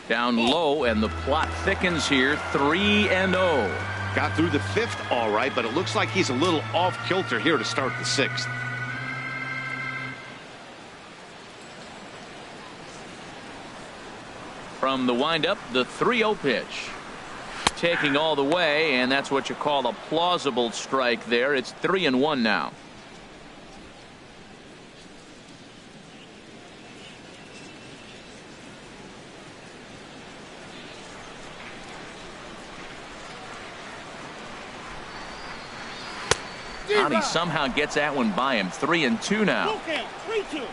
Down low, and the plot thickens here. 3-0. Got through the 5th all right, but it looks like he's a little off kilter here to start the 6th. From the windup, the 3-0 pitch. Taking all the way, and that's what you call a plausible strike there. It's 3-1 now. How he somehow gets that one by him. 3-2 now. 3-2.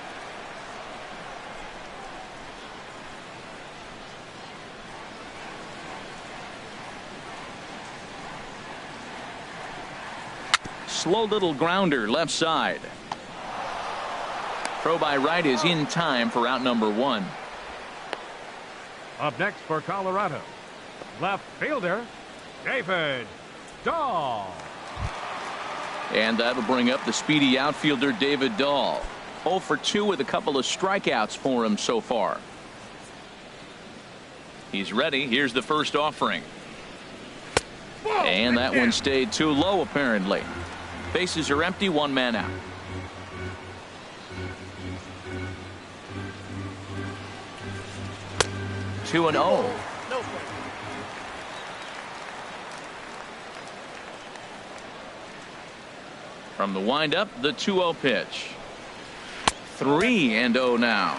Slow little grounder left side. Throw by Wright is in time for out number 1. Up next for Colorado, left fielder David Dahl. And that'll bring up the speedy outfielder David Dahl. 0 for 2 with a couple of strikeouts for him so far. He's ready. Here's the first offering. And that one stayed too low apparently. Bases are empty, 1 man out. Two and 0. From the windup, the 2-0 pitch. 3-0 now.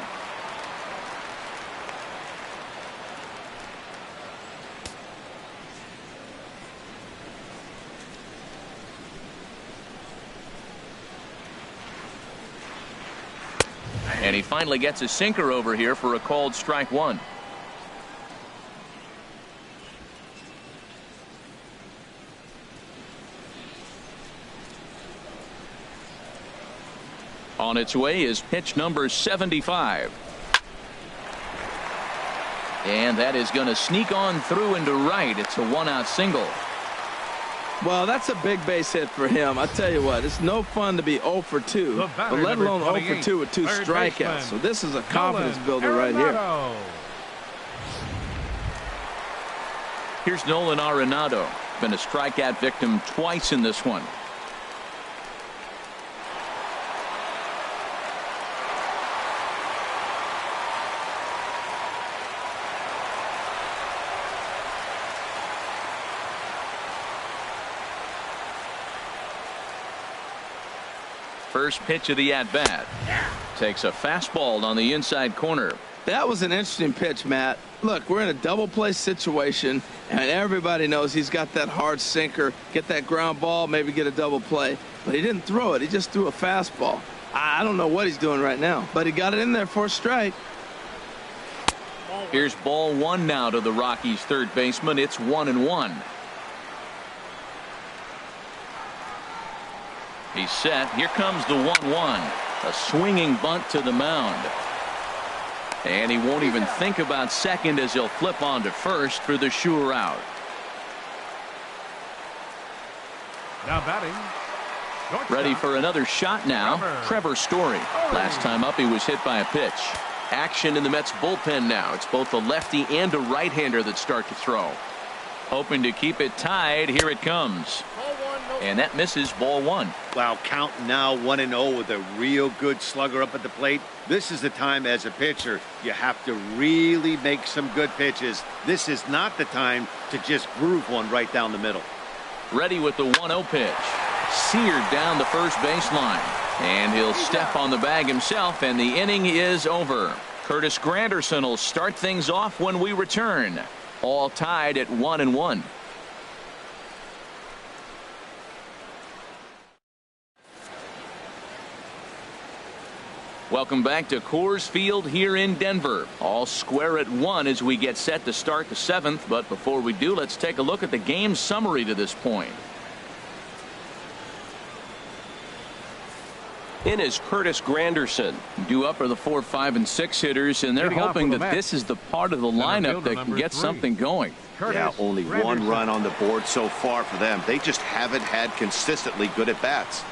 And he finally gets a sinker over here for a called strike 1. On its way is pitch number 75. And that is going to sneak on through into right. It's a 1-out single. Well, that's a big base hit for him. I tell you what, it's no fun to be 0 for 2, but let alone 0 for 2 with 2 strikeouts. So this is a confidence builder right here. Here's Nolan Arenado. Been a strikeout victim twice in this one. First pitch of the at-bat. Takes a fastball on the inside corner. That was an interesting pitch, Matt. Look, we're in a double play situation, and everybody knows he's got that hard sinker. Get that ground ball, maybe get a double play. But he didn't throw it. He just threw a fastball. I don't know what he's doing right now, but he got it in there for a strike. Here's ball 1 now to the Rockies' third baseman. It's 1-1. He's set. Here comes the 1-1. A swinging bunt to the mound. And he won't even think about second as he'll flip on to first for the sure out. Now batting. Ready for another shot now. Trevor Story. Last time up he was hit by a pitch. Action in the Mets bullpen now. It's both a lefty and a right-hander that start to throw. Hoping to keep it tied. Here it comes. And that misses, ball one. Wow, count now 1-0 with a real good slugger up at the plate. This is the time as a pitcher you have to really make some good pitches. This is not the time to just groove one right down the middle. Ready with the 1-0 pitch. Seared down the first baseline. And he'll step on the bag himself, and the inning is over. Curtis Granderson will start things off when we return. All tied at 1-1. Welcome back to Coors Field here in Denver. All square at 1 as we get set to start the 7th. But before we do, let's take a look at the game summary to this point. In is Curtis Granderson. Due up are the 4, 5, and 6 hitters, and they're hoping that this is the part of the lineup that can get something going. Yeah, only one run on the board so far for them. They just haven't had consistently good at bats.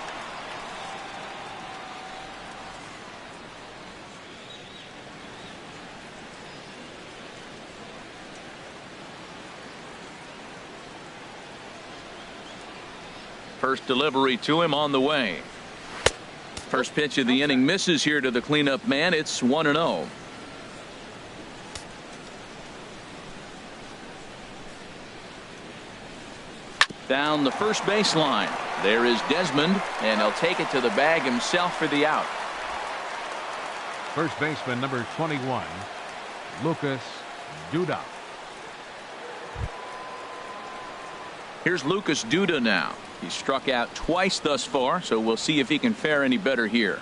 First delivery to him on the way. First pitch of the inning misses here to the cleanup man. It's 1-0. Down the first baseline. There is Desmond, and he'll take it to the bag himself for the out. First baseman number 21, Lucas Duda. Here's Lucas Duda now. He's struck out twice thus far, so we'll see if he can fare any better here.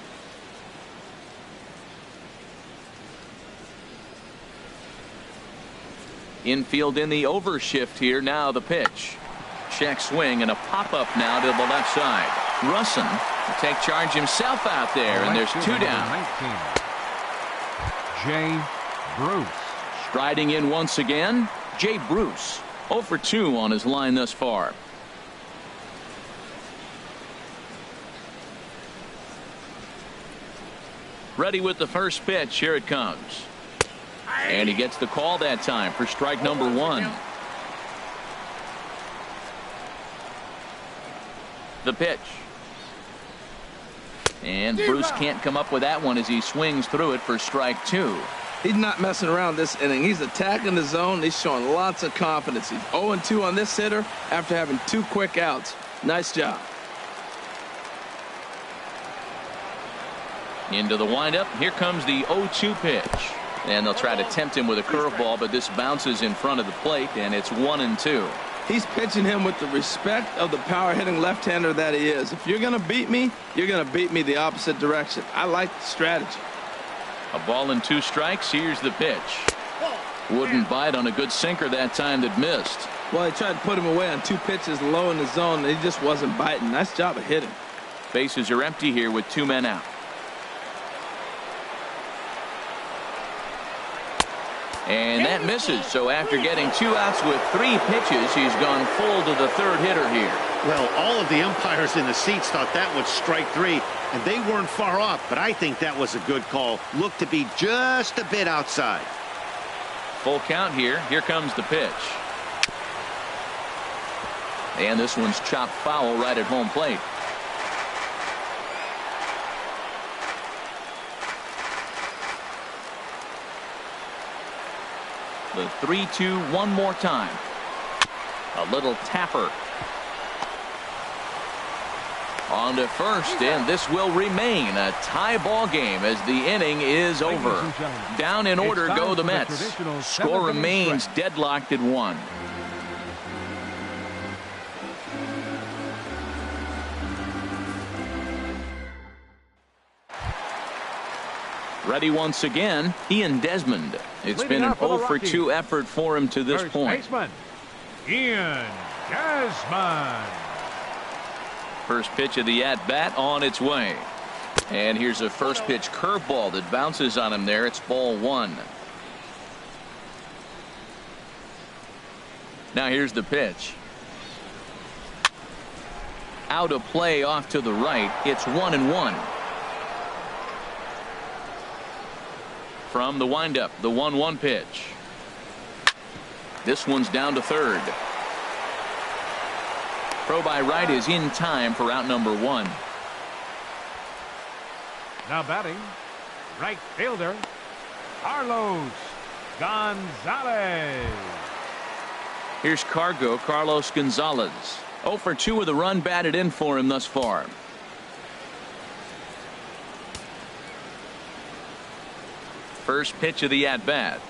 Infield in the overshift here. Now the pitch. Check swing and a pop-up now to the left side. Russin will take charge himself out there, and there's 2 down. 19, Jay Bruce. Striding in once again, Jay Bruce. 0 for 2 on his line thus far. Ready with the first pitch. Here it comes. And he gets the call that time for strike number 1. The pitch. And Bruce can't come up with that one as he swings through it for strike 2. He's not messing around this inning. He's attacking the zone. He's showing lots of confidence. He's 0-2 on this hitter after having 2 quick outs. Nice job. Into the windup. Here comes the 0-2 pitch. And they'll try to tempt him with a curveball, but this bounces in front of the plate, and it's 1-2. He's pitching him with the respect of the power-hitting left-hander that he is. If you're going to beat me, you're going to beat me the opposite direction. I like the strategy. A ball and 2 strikes. Here's the pitch. Wouldn't bite on a good sinker that time that missed. Well, he tried to put him away on 2 pitches low in the zone, and he just wasn't biting. Nice job of hitting. Bases are empty here with 2 men out. And that misses. So after getting 2 outs with 3 pitches, he's gone full to the 3rd hitter here. Well, all of the umpires in the seats thought that was strike 3, and they weren't far off, but I think that was a good call. Looked to be just a bit outside. Full count here. Here comes the pitch. And this one's chopped foul right at home plate. The 3-2 one more time. A little tapper. On to first, and this will remain a tie ball game as the inning is over. Down in order go the Mets. Score remains deadlocked at 1. Ready once again, Ian Desmond. It's been an 0 for 2 effort for him to this point. Baseman, Ian Desmond. First pitch of the at-bat on its way. And here's a first pitch curveball that bounces on him there. It's ball 1. Now here's the pitch. Out of play off to the right. It's 1-1. From the windup, the 1-1 pitch. This one's down to third. Throw by Wright is in time for out number 1. Now batting, right fielder, Carlos Gonzalez. Here's Carlos Gonzalez. 0 for 2 with a run batted in for him thus far. First pitch of the at-bat.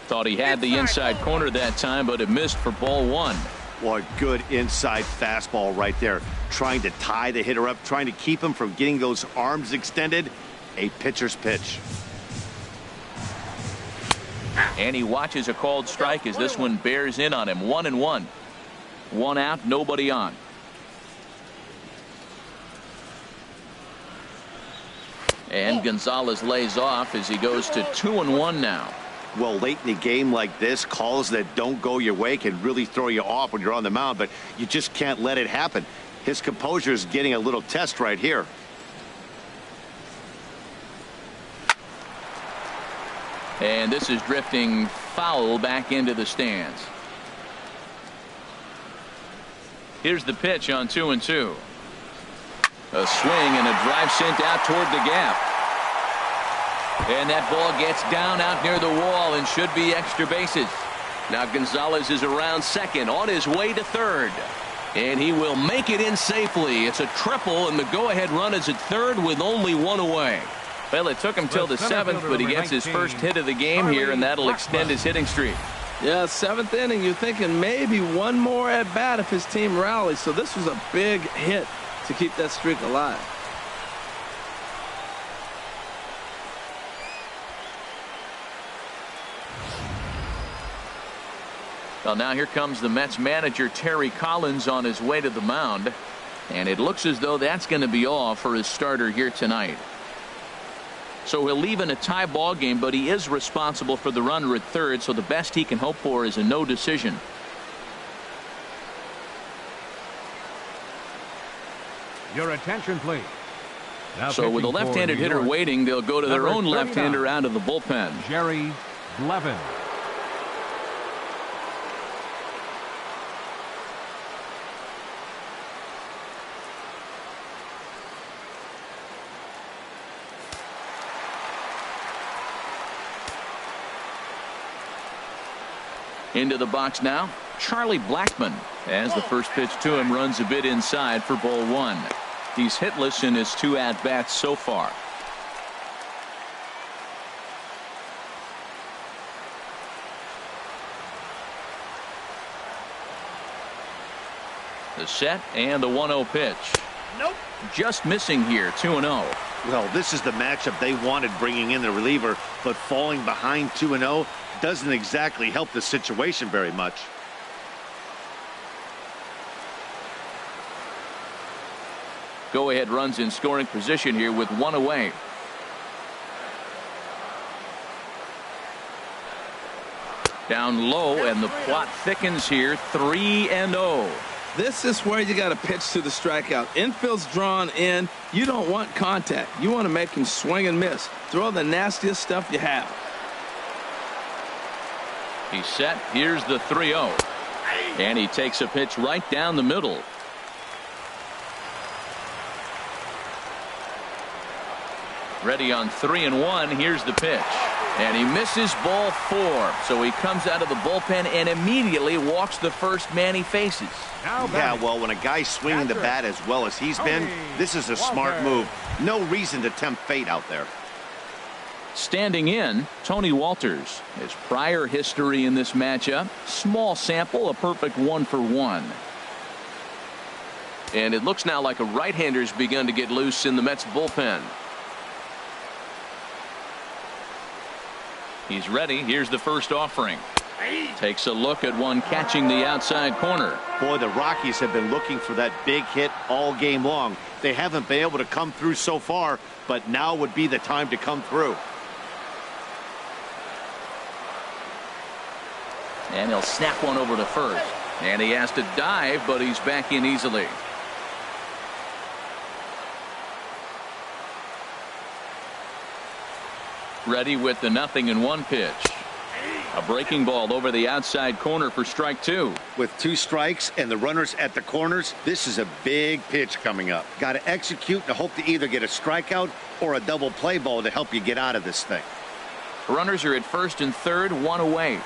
Thought he had the inside corner that time, but it missed for ball 1. What good inside fastball right there. Trying to tie the hitter up, trying to keep him from getting those arms extended. A pitcher's pitch. And he watches a called strike as this one bears in on him. 1-1. 1 out, nobody on. And Gonzalez lays off as he goes to 2-1 now. Well, late in the game like this, calls that don't go your way can really throw you off when you're on the mound, but you just can't let it happen. His composure is getting a little test right here. And this is drifting foul back into the stands. Here's the pitch on 2-2. A swing and a drive sent out toward the gap. And that ball gets down out near the wall and should be extra bases. Now Gonzalez is around second, on his way to third. And he will make it in safely. It's a triple, and the go-ahead run is at third with only 1 away. Well, it took him till the 7th, but he gets his first hit of the game here, and that'll extend his hitting streak. Yeah, 7th inning, you're thinking maybe one more at bat if his team rallies. So this was a big hit to keep that streak alive. Well, now here comes the Mets manager, Terry Collins, on his way to the mound. And it looks as though that's going to be all for his starter here tonight. So he'll leave in a tie ball game, but he is responsible for the runner at third, so the best he can hope for is a no decision. Your attention, please. Now so with a left-handed hitter waiting, they'll go to their own left-hander out of the bullpen. Jerry Blevin. Into the box now, Charlie Blackmon, as the first pitch to him runs a bit inside for ball 1. He's hitless in his 2 at-bats so far. The set and the 1-0 pitch. Nope. Just missing here, 2-0. Well, this is the matchup they wanted, bringing in the reliever, but falling behind 2-0 doesn't exactly help the situation very much. Go ahead runs in scoring position here with 1 away. Down low, and the plot thickens here. 3-0. This is where you got to pitch to the strikeout. Infield's drawn in. You don't want contact. You want to make him swing and miss. Throw the nastiest stuff you have. He's set. Here's the 3-0. And he takes a pitch right down the middle. Ready on 3-1. Here's the pitch. And he misses ball 4. So he comes out of the bullpen and immediately walks the first man he faces. Yeah, well, when a guy's swinging the bat as well as he's been, this is a smart move. No reason to tempt fate out there. Standing in, Tony Wolters. His prior history in this matchup, small sample, a perfect 1 for 1. And it looks now like a right-hander's begun to get loose in the Mets bullpen. He's ready. Here's the first offering. Takes a look at one catching the outside corner. Boy, the Rockies have been looking for that big hit all game long. They haven't been able to come through so far, but now would be the time to come through. And he'll snap one over to first. And he has to dive, but he's back in easily. Ready with the 0-1 pitch. A breaking ball over the outside corner for strike 2. With 2 strikes and the runners at the corners, this is a big pitch coming up. Got to execute and hope to either get a strikeout or a double play ball to help you get out of this thing. Runners are at first and third, 1 away.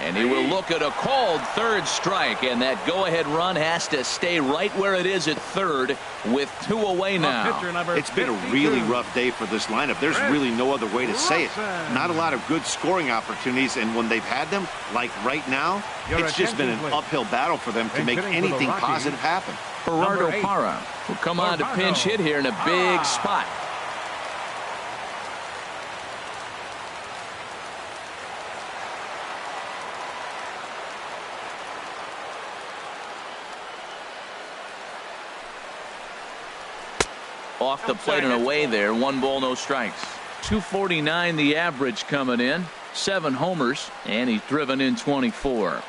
And he will look at a called third strike, and that go-ahead run has to stay right where it is at third with 2 away now. It's been a really rough day for this lineup. There's really no other way to say it. Not a lot of good scoring opportunities, and when they've had them, like right now, it's just been an uphill battle for them to make anything positive happen. Gerardo Parra will come on to pinch hit here in a big spot. Off the plate and away there. 1 ball, no strikes. 249 the average coming in. 7 homers, and he's driven in 24.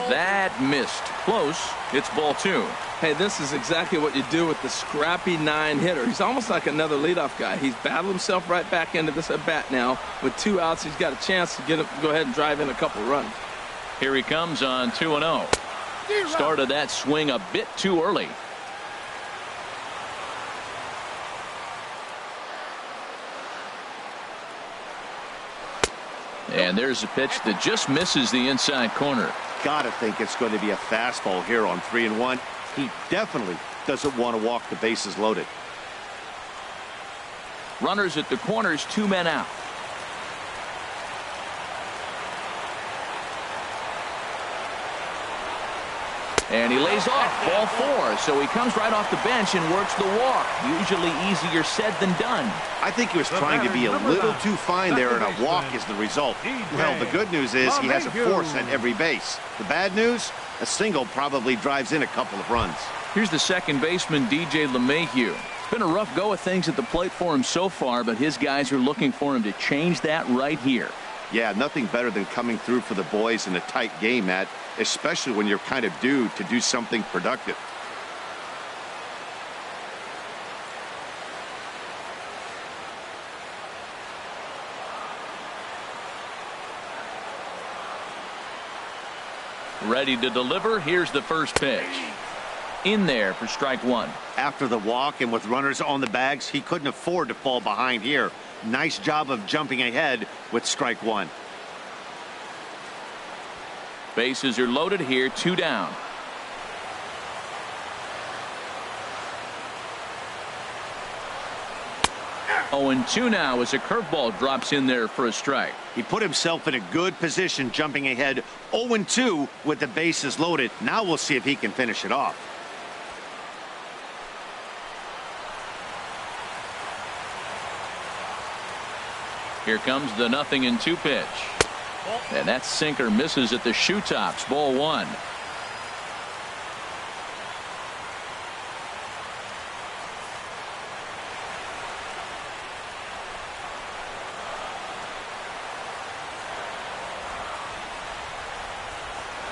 That missed. Close. It's ball 2. Hey, this is exactly what you do with the scrappy 9-hitter. He's almost like another leadoff guy. He's battled himself right back into this at bat now. With 2 outs, he's got a chance to go ahead and drive in a couple runs. Here he comes on 2-0. Started that swing a bit too early. And there's a pitch that just misses the inside corner. Gotta think it's going to be a fastball here on 3-1. He definitely doesn't want to walk the bases loaded. Runners at the corners, 2 men out. And he lays off. Ball 4. So he comes right off the bench and works the walk. Usually easier said than done. I think he was trying to be a little too fine there, and a walk is the result. Well, the good news is he has a force at every base. The bad news, a single probably drives in a couple of runs. Here's the second baseman, DJ LeMahieu. It's been a rough go of things at the plate for him so far, but his guys are looking for him to change that right here. Yeah, nothing better than coming through for the boys in a tight game, Matt, especially when you're kind of due to do something productive. Ready to deliver. Here's the first pitch. In there for strike 1. After the walk and with runners on the bags, he couldn't afford to fall behind here. Nice job of jumping ahead with strike 1. Bases are loaded here, 2 down. Oh, and 2 now as a curveball drops in there for a strike. He put himself in a good position jumping ahead 0-2 with the bases loaded. Now we'll see if he can finish it off. Here comes the 0-2 pitch. And that sinker misses at the shoe tops. Ball 1.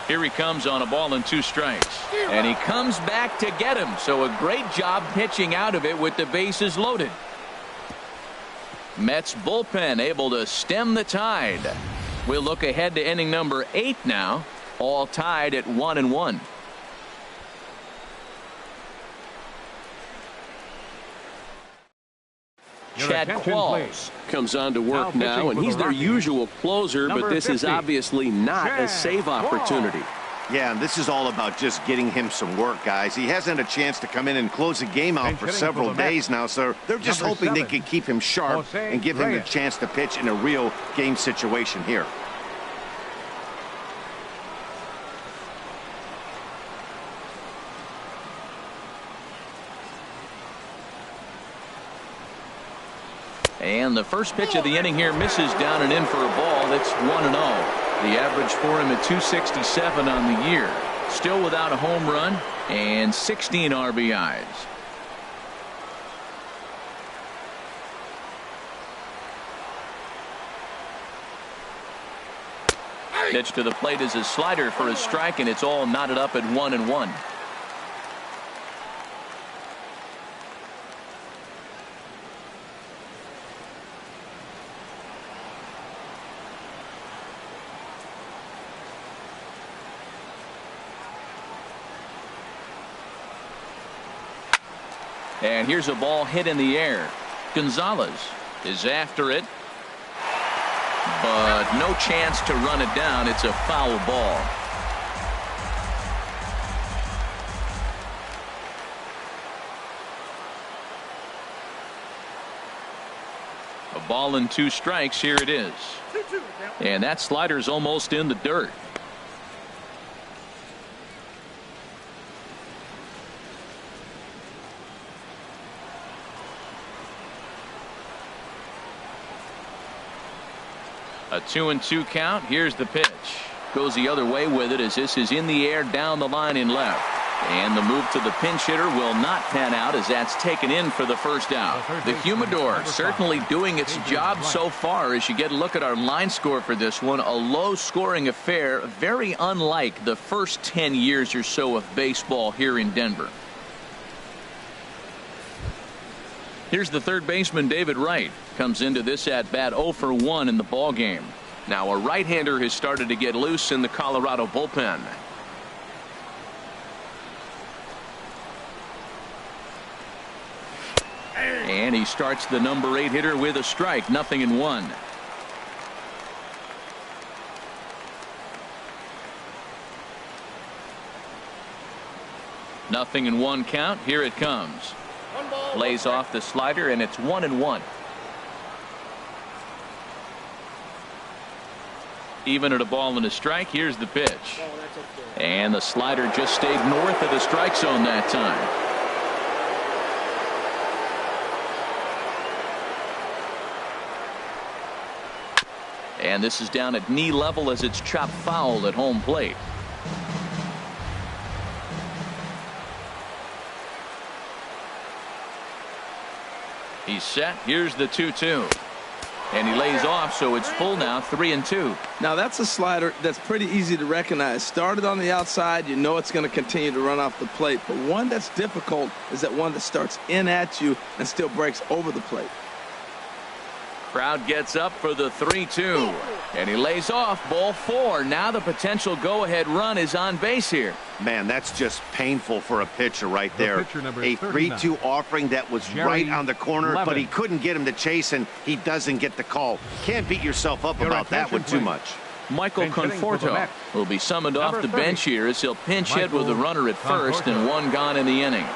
Here he comes on a ball and 2 strikes. And he comes back to get him. So a great job pitching out of it with the bases loaded. Mets bullpen able to stem the tide. We'll look ahead to inning number 8 now. All tied at 1-1. Chad Qualls comes on to work now, and he's their usual closer, but this is obviously not a save opportunity. Yeah, and this is all about just getting him some work, guys. He hasn't had a chance to come in and close the game out for several days now, so they're just hoping they can keep him sharp and give him the chance to pitch in a real game situation here. And the first pitch of the inning here misses down and in for a ball. That's 1-0. The average for him at 267 on the year. Still without a home run and 16 RBIs. Pitch to the plate is a slider for a strike, and it's all knotted up at 1-1. And here's a ball hit in the air. Gonzalez is after it, but no chance to run it down. It's a foul ball. A ball and 2 strikes. Here it is. And that slider's almost in the dirt. A 2-2 count. Here's the pitch. Goes the other way with it as this is in the air down the line in left. And the move to the pinch hitter will not pan out as that's taken in for the first out. The humidor certainly doing its job so far as you get a look at our line score for this one. A low scoring affair, very unlike the first 10 years or so of baseball here in Denver. Here's the third baseman, David Wright. Comes into this at bat 0 for 1 in the ball game. Now a right-hander has started to get loose in the Colorado bullpen. And he starts the number 8 hitter with a strike. 0-1. Nothing in 1 count. Here it comes. Lays off the slider, and it's 1-1. Even at a ball and a strike. Here's the pitch. And the slider just stayed north of the strike zone that time. And this is down at knee level as it's chopped foul at home plate. He's set. Here's the 2-2. And he lays off, so it's full now, 3-2. Now that's a slider that's pretty easy to recognize. Started on the outside, you know it's going to continue to run off the plate. But one that's difficult is that one that starts in at you and still breaks over the plate. Crowd gets up for the 3-2. And he lays off, ball 4. Now the potential go-ahead run is on base here. Man, that's just painful for a pitcher right there. A 3-2 offering that was right on the corner, but he couldn't get him to chase, and he doesn't get the call. Can't beat yourself up about that one too much. Michael Conforto will be summoned off the bench here as he'll pinch hit with the runner at first and 1 gone in the inning.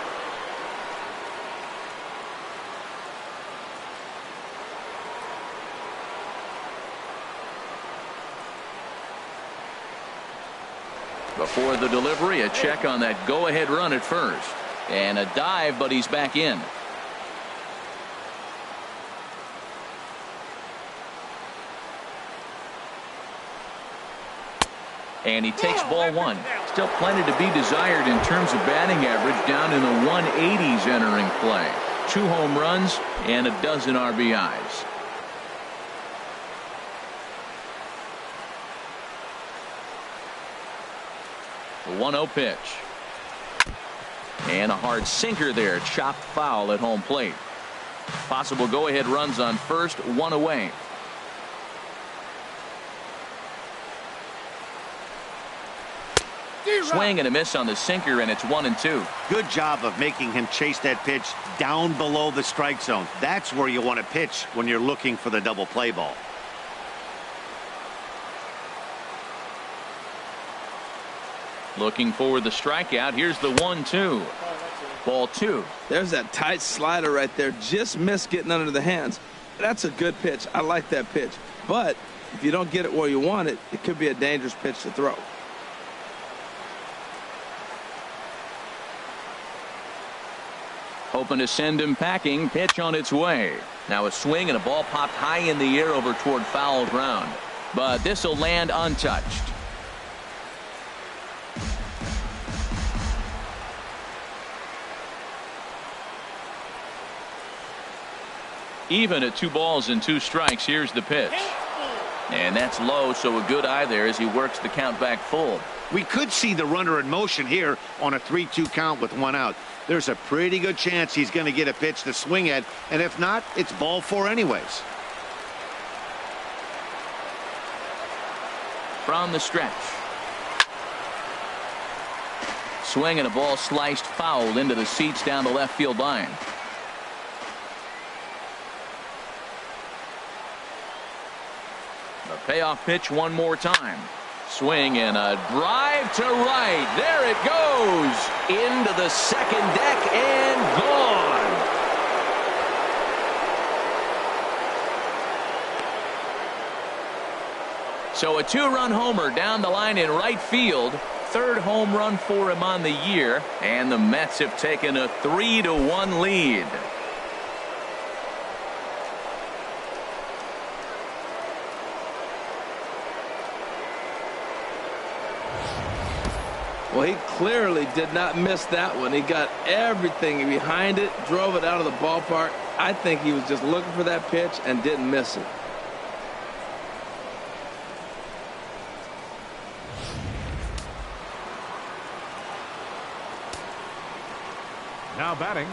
Before the delivery, a check on that go-ahead run at first. And a dive, but he's back in. And he takes ball 1. Still plenty to be desired in terms of batting average, down in the 180s entering play. 2 home runs and a dozen RBIs. The 1-0 pitch. And a hard sinker there. Chopped foul at home plate. Possible go-ahead runs on first, 1 away. Swing and a miss on the sinker, and it's 1-2. Good job of making him chase that pitch down below the strike zone. That's where you want to pitch when you're looking for the double play ball. Looking for the strikeout. Here's the 1-2. Ball 2. There's that tight slider right there. Just missed getting under the hands. That's a good pitch. I like that pitch. But if you don't get it where you want it, it could be a dangerous pitch to throw. Hoping to send him packing. Pitch on its way. Now a swing and a ball popped high in the air over toward foul ground. But this will land untouched. Even at 2 balls and 2 strikes. Here's the pitch. And that's low, so a good eye there as he works the count back full. We could see the runner in motion here on a 3-2 count with 1 out. There's a pretty good chance he's going to get a pitch to swing at, and if not, it's ball 4 anyways. From the stretch. Swing and a ball sliced foul into the seats down the left field line. The payoff pitch one more time. Swing and a drive to right. There it goes. Into the second deck and gone. So a 2-run homer down the line in right field. 3rd home run for him on the year. And the Mets have taken a 3-1 lead. Well, he clearly did not miss that one. He got everything behind it, drove it out of the ballpark. I think he was just looking for that pitch and didn't miss it. Now batting,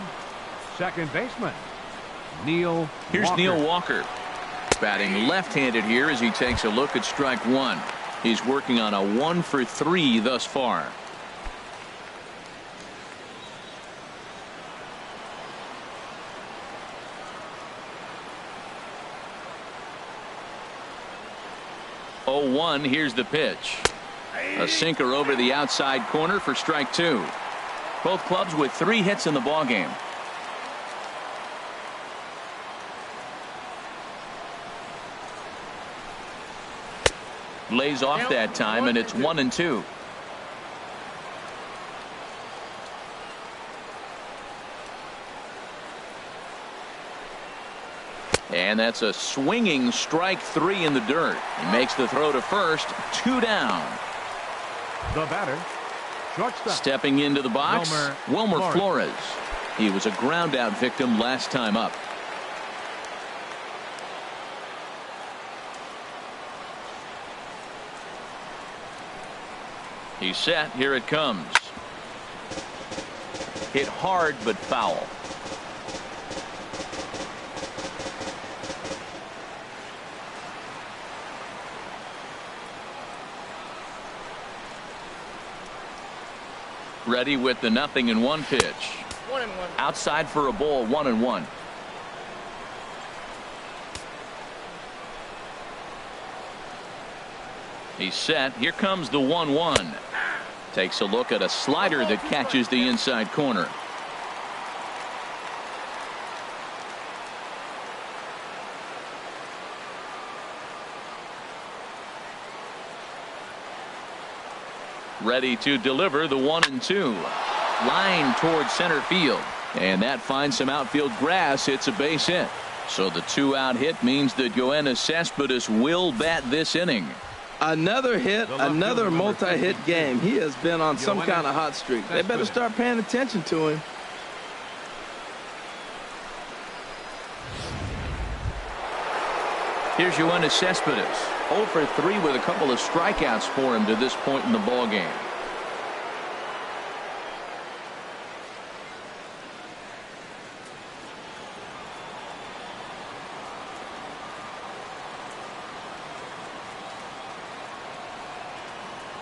second baseman, Neil Here's Walker. Neil Walker. Batting left-handed here as he takes a look at strike 1. He's working on a 1 for 3 thus far. Oh, 1. Here's the pitch. A sinker over the outside corner for strike 2. Both clubs with 3 hits in the ballgame. Lays off that time, and it's 1-2. And that's a swinging strike 3 in the dirt. He makes the throw to first. 2 down. The batter, shortstop. Stepping into the box, WILMER Flores. He was a ground out victim last time up. He's set. Here it comes. Hit hard but foul. Ready with the 0-1 pitch. 1-1. Outside for a ball. 1-1. He's set. Here comes the 1-1. Takes a look at a slider that catches the inside corner. Ready to deliver the 1-2. Line towards center field. And that finds some outfield grass. It's a base hit. So the 2-out hit means that Yoenis Cespedes will bat this inning. Another hit, another multi-hit game. He has been on some kind of hot streak. They better start paying attention to him. Here's Yoenis Cespedes. 0 for 3 with a couple of strikeouts for him to this point in the ball game.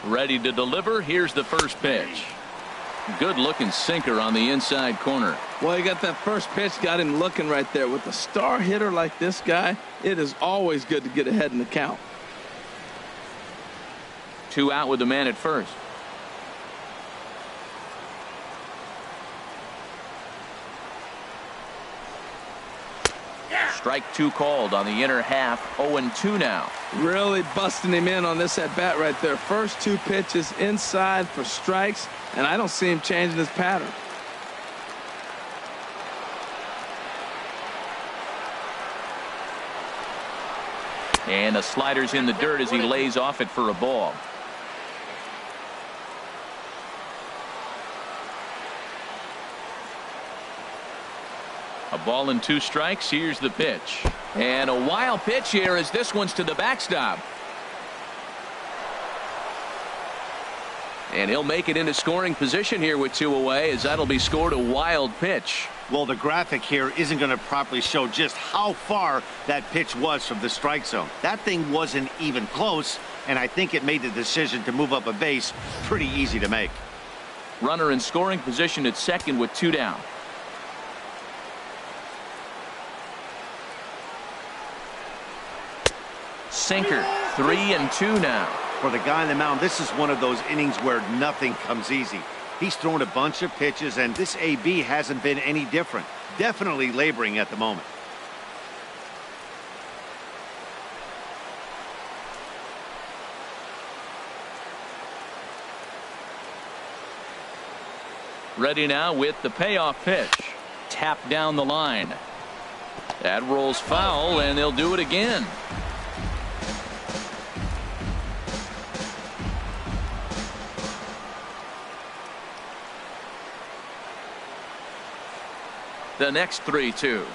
Ready to deliver. Here's the first pitch. Good looking sinker on the inside corner. Well, he got that first pitch, got him looking right there. With a star hitter like this guy, it is always good to get ahead in the count. 2 out with the man at first. Strike 2 called on the inner half. 0-2 now. Really busting him in on this at bat right there. First 2 pitches inside for strikes, and I don't see him changing his pattern. And the slider's in the dirt as he lays off it for a ball. A ball and 2 strikes. Here's the pitch. And a wild pitch here as this one's to the backstop. And he'll make it into scoring position here with 2 away, as that'll be scored a wild pitch. Well, the graphic here isn't going to properly show just how far that pitch was from the strike zone. That thing wasn't even close, and I think it made the decision to move up a base pretty easy to make. Runner in scoring position at second with 2 down. Sinker, 3-2 now. For the guy on the mound, this is one of those innings where nothing comes easy. He's thrown a bunch of pitches, and this AB hasn't been any different. Definitely laboring at the moment. Ready now with the payoff pitch. Tap down the line. That rolls foul, and they'll do it again. The next 3-2.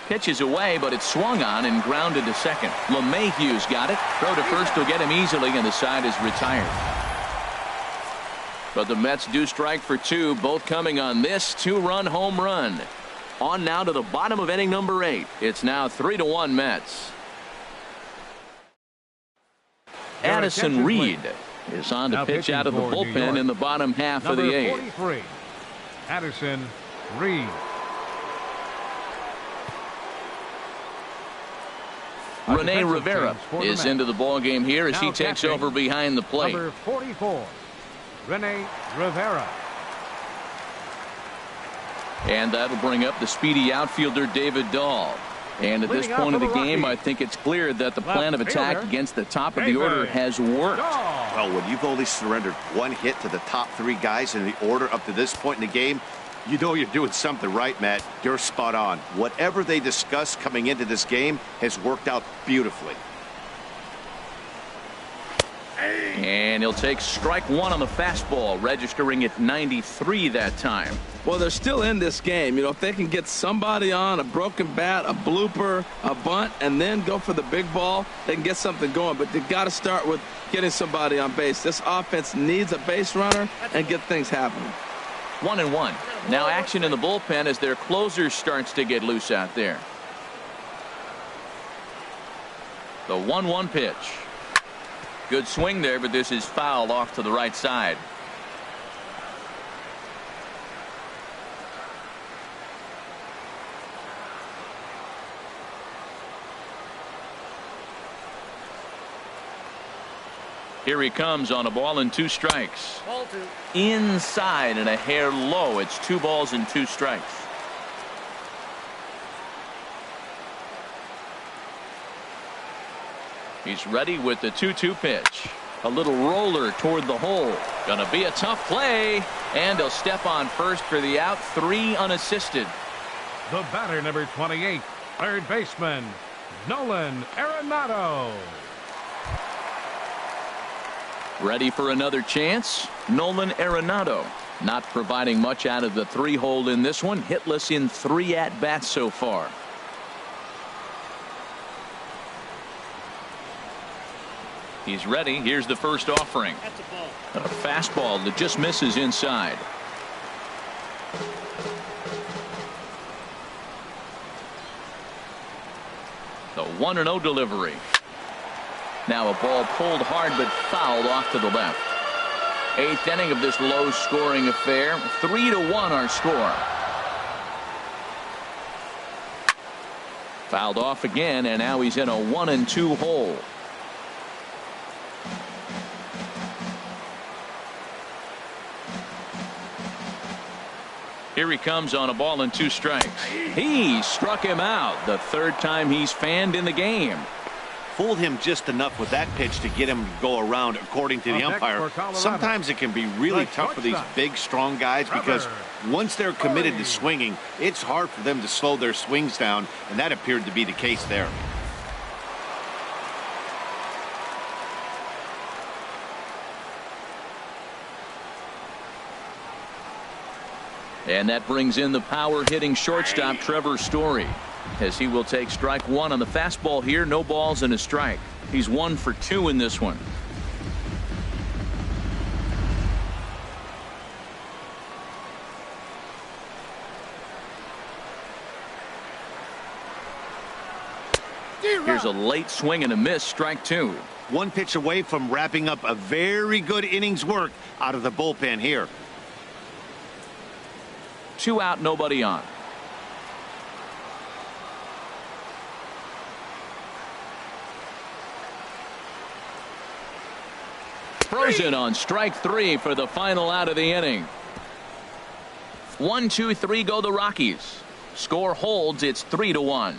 Pitch is away, but it's swung on and grounded to second. LeMahieu's got it. Throw to first will get him easily, and the side is retired. But the Mets do strike for 2, both coming on this 2-run home run. On now to the bottom of inning number 8. It's now 3-1 Mets. Addison Reed is on to pitch out of the bullpen in the bottom half of the 8th. 43, Addison Reed. Rene Rivera is into the ball game here as he takes over behind the plate. Number 44, Rene Rivera. And that'll bring up the speedy outfielder David Dahl. And at this point of the game, I think it's clear that the plan of attack against the top of the order has worked. Well, when you've only surrendered 1 hit to the top 3 guys in the order up to this point in the game, you know you're doing something right, Matt. You're spot on. Whatever they discussed coming into this game has worked out beautifully. And he'll take strike 1 on the fastball, registering at 93 that time. Well, they're still in this game. You know, if they can get somebody on, a broken bat, a blooper, a bunt, and then go for the big ball, they can get something going. But they've got to start with getting somebody on base. This offense needs a base runner and get things happening. 1-1. Now action in the bullpen as their closer starts to get loose out there. The 1-1 pitch. Good swing there, but this is fouled off to the right side. Here he comes on a ball and 2 strikes. Inside and a hair low. It's 2 balls and 2 strikes. He's ready with the 2-2 pitch. A little roller toward the hole. Gonna be a tough play, and he'll step on first for the out. 3 unassisted. The batter, number 28, third baseman, Nolan Arenado. Ready for another chance. Nolan Arenado not providing much out of the 3-hole in this one. Hitless in 3 at-bats so far. He's ready. Here's the first offering. A fastball that just misses inside. The 1-0 delivery. Now a ball pulled hard but fouled off to the left. 8th inning of this low-scoring affair. 3-1 our score. Fouled off again, and now he's in a 1-2 hole. Here he comes on a ball and 2 strikes. He struck him out the 3rd time he's fanned in the game. Fooled him just enough with that pitch to get him to go around, according to the umpire. Sometimes it can be really tough for these big, strong guys because once they're committed to swinging, it's hard for them to slow their swings down, and that appeared to be the case there. And that brings in the power-hitting shortstop, Trevor Story, as he will take strike one on the fastball here. No balls and a strike. He's 1 for 2 in this one. Here's a late swing and a miss, strike 2. One pitch away from wrapping up a very good innings work out of the bullpen here. 2 out, nobody on. Frozen on strike 3 for the final out of the inning. 1, 2, 3 go the Rockies. Score holds, it's 3-1.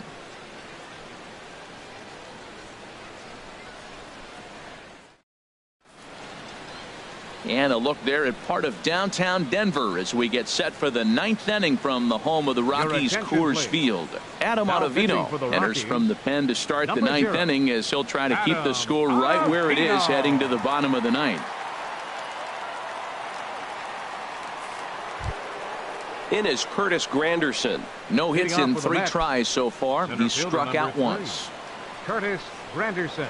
And a look there at part of downtown Denver as we get set for the 9th inning from the home of the Rockies, Coors Field. Adam Ottavino enters from the pen to start the 9th inning as he'll try to keep the score right where it is heading to the bottom of the 9th. In is Curtis Granderson. No hits in 3 tries so far. He's struck out once. Curtis Granderson.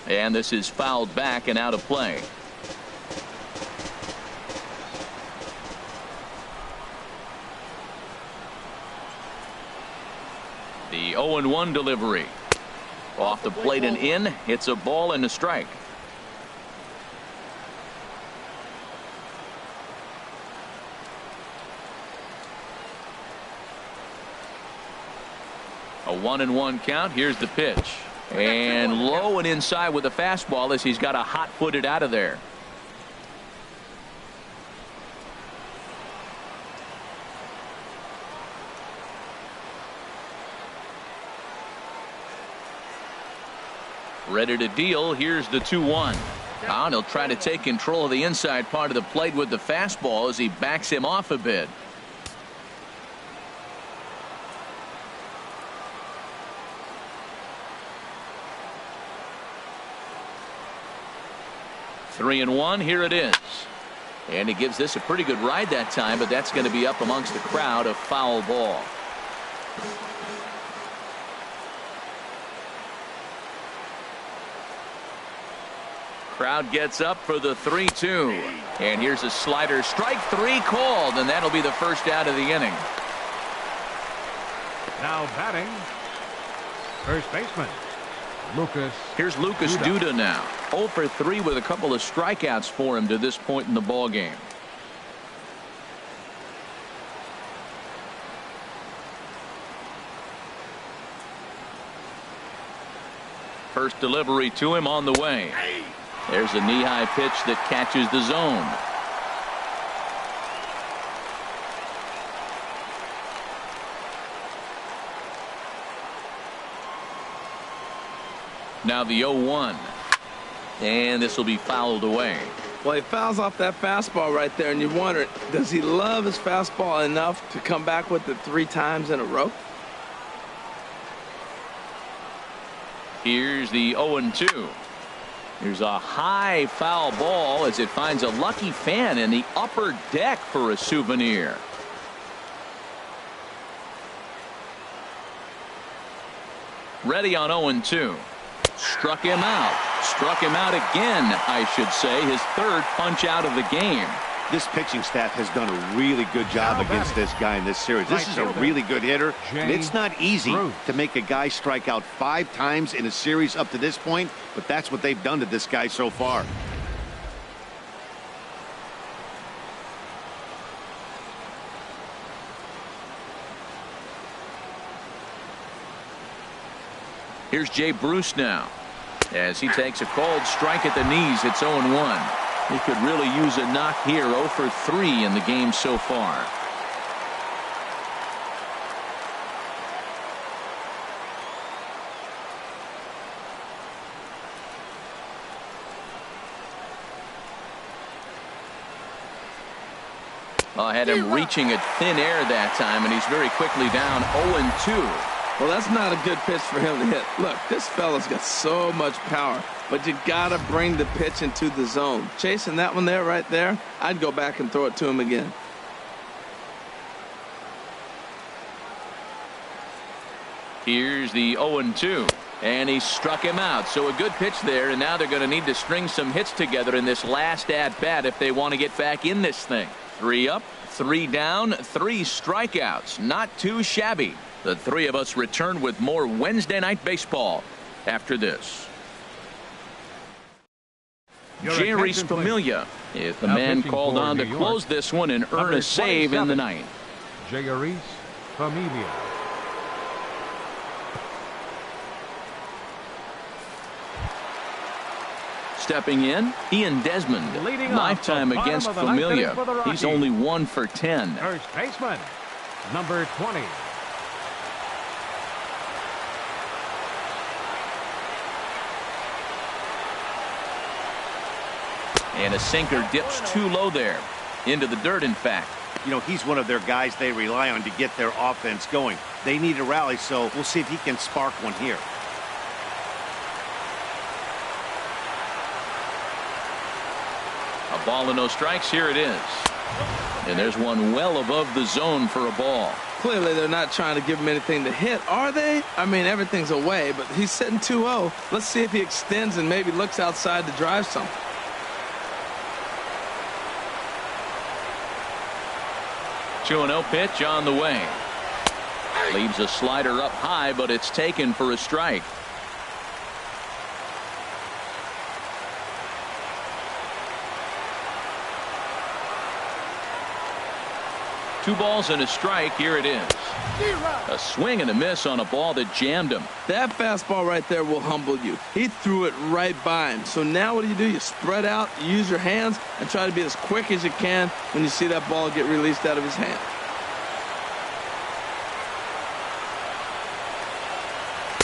And this is fouled back and out of play. The 0-1 delivery. Off the plate and in. It's a ball and a strike. A 1-1 count. Here's the pitch. And low and inside with a fastball as he's got a hot-footed out of there. Ready to deal. Here's the 2-1. And he'll try to take control of the inside part of the plate with the fastball as he backs him off a bit. Three and 1. Here it is. And he gives this a pretty good ride that time, but that's going to be up amongst the crowd. A foul ball. Crowd gets up for the 3-2. And here's a slider. Strike 3 called, and that'll be the first out of the inning. Now batting, first baseman, Lucas. Here's Lucas DUDA now. 0 for 3 with a couple of strikeouts for him to this point in the ball game. First delivery to him on the way. There's a knee-high pitch that catches the zone. Now the 0-1. And this will be fouled away. Well, he fouls off that fastball right there, and you wonder, does he love his fastball enough to come back with it 3 times in a row? Here's the 0-2. Here's a high foul ball as it finds a lucky fan in the upper deck for a souvenir. Ready on 0-2. Struck him out. Struck him out again, I should say. His 3rd punch out of the game. This pitching staff has done a really good job against this guy in this series. This is a really good hitter. And it's not easy to make a guy strike out 5 times in a series up to this point, but that's what they've done to this guy so far. Here's Jay Bruce now as he takes a cold strike at the knees. It's 0-1. He could really use a knock here. 0 for 3 in the game so far. I had him reaching at thin air that time, and he's very quickly down 0-2. Well, that's not a good pitch for him to hit. Look, this fella's got so much power, but you got to bring the pitch into the zone. Chasing that one there, right there, I'd go back and throw it to him again. Here's the 0-2. And he struck him out. So a good pitch there, and now they're going to need to string some hits together in this last at-bat if they want to get back in this thing. 3 up, 3 down, 3 strikeouts. Not too shabby. The three of us return with more Wednesday Night Baseball after this. Jerry's Familia is the man called on to close this one and earn a save in the ninth. Jerry's Familia. Stepping in, Ian Desmond. Lifetime against Familia. He's only 1 for 10. First baseman, number 20. And a sinker dips too low there. Into the dirt, in fact. You know, he's one of their guys they rely on to get their offense going. They need a rally, so we'll see if he can spark one here. A ball and no strikes. Here it is. And there's one well above the zone for a ball. Clearly, they're not trying to give him anything to hit, are they? I mean, everything's away, but he's sitting 2-0. Let's see if he extends and maybe looks outside to drive something. 2-0 pitch on the way. Leaves a slider up high, but it's taken for a strike. Two balls and a strike. Here it is. A swing and a miss on a ball that jammed him. That fastball right there will humble you. He threw it right by him. So now what do? You spread out, you use your hands, and try to be as quick as you can when you see that ball get released out of his hand.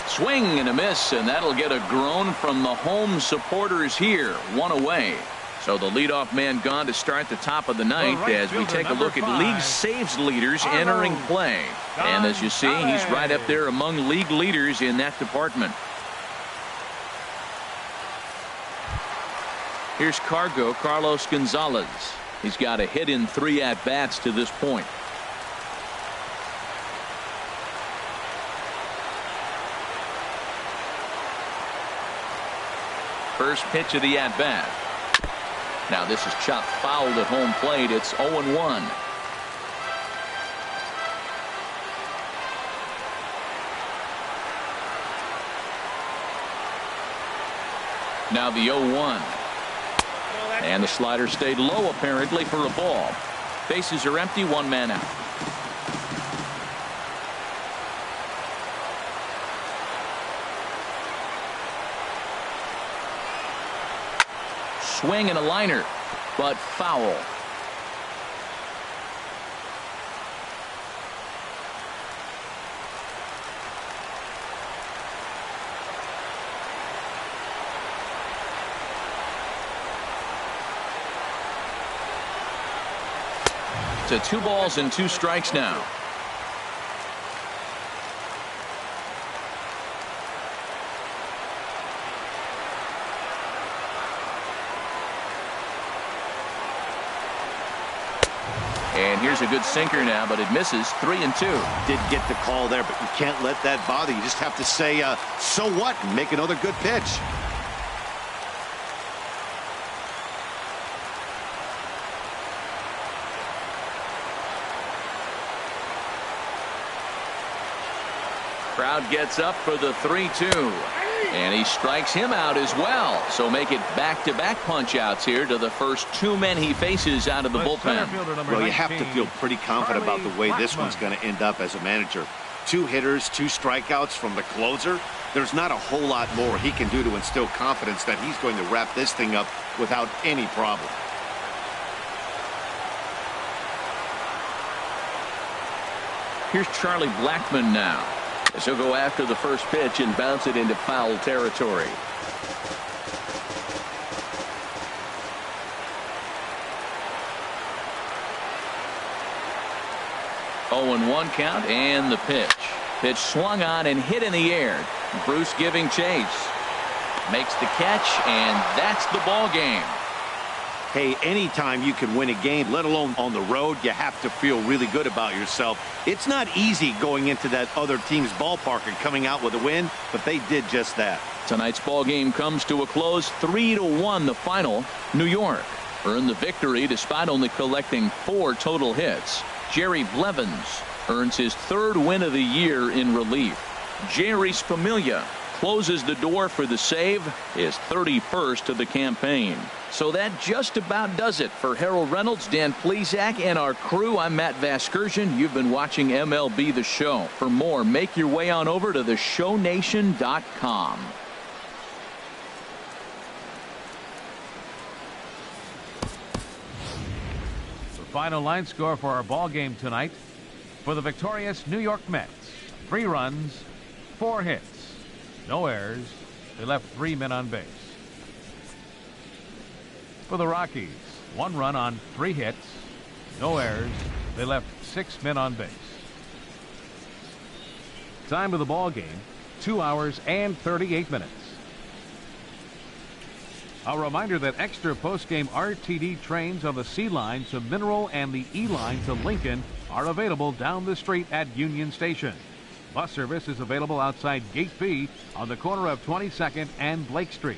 Swing and a miss, and that'll get a groan from the home supporters here. 1 away. So the leadoff man gone to start the top of the ninth as we take a look at league saves leaders entering play. And as you see, he's right up there among league leaders in that department. Here's Carlos Gonzalez. He's got a hit in 3 at-bats to this point. First pitch of the at-bat. Now this is chopped foul at home plate. It's 0-1. Now the 0-1. And the slider stayed low apparently for a ball. Bases are empty, 1 man out. Swing and a liner, but foul. To 2 balls and 2 strikes now. And here's a good sinker now, but it misses. 3-2. Did get the call there, but you can't let that bother you. Just have to say, so what, and make another good pitch. Crowd gets up for the 3-2. And he strikes him out as well. So make it back-to-back punch-outs here to the first 2 men he faces out of the bullpen. Well, you have to feel pretty confident about the way this one's going to end up as a manager. 2 hitters, 2 strikeouts from the closer. There's not a whole lot more he can do to instill confidence that he's going to wrap this thing up without any problem. Here's Charlie Blackmon now. As he'll go after the first pitch and bounce it into foul territory. Oh, and 1 count and the pitch. Pitch swung on and hit in the air. Bruce giving chase. Makes the catch, and that's the ball game. Hey, anytime you can win a game, let alone on the road, you have to feel really good about yourself. It's not easy going into that other team's ballpark and coming out with a win, but they did just that. Tonight's ball game comes to a close, 3-1 the final. New York earned the victory despite only collecting 4 total hits. Jerry Blevins earns his 3rd win of the year in relief. Jerry Spamiglia closes the door for the save, his 31st of the campaign. So that just about does it for Harold Reynolds, Dan Plesac, and our crew. I'm Matt Vasgersian. You've been watching MLB The Show. For more, make your way on over to theshownation.com. The final line score for our ball game tonight. For the victorious New York Mets, 3 runs, 4 hits, no errors. They left 3 men on base. For the Rockies, 1 run on 3 hits, no errors. They left 6 men on base. Time of the ball game, 2 hours and 38 minutes. A reminder that extra post-game RTD trains on the C line to Mineral and the E line to Lincoln are available down the street at Union Station. Bus service is available outside Gate B on the corner of 22nd and Blake Street.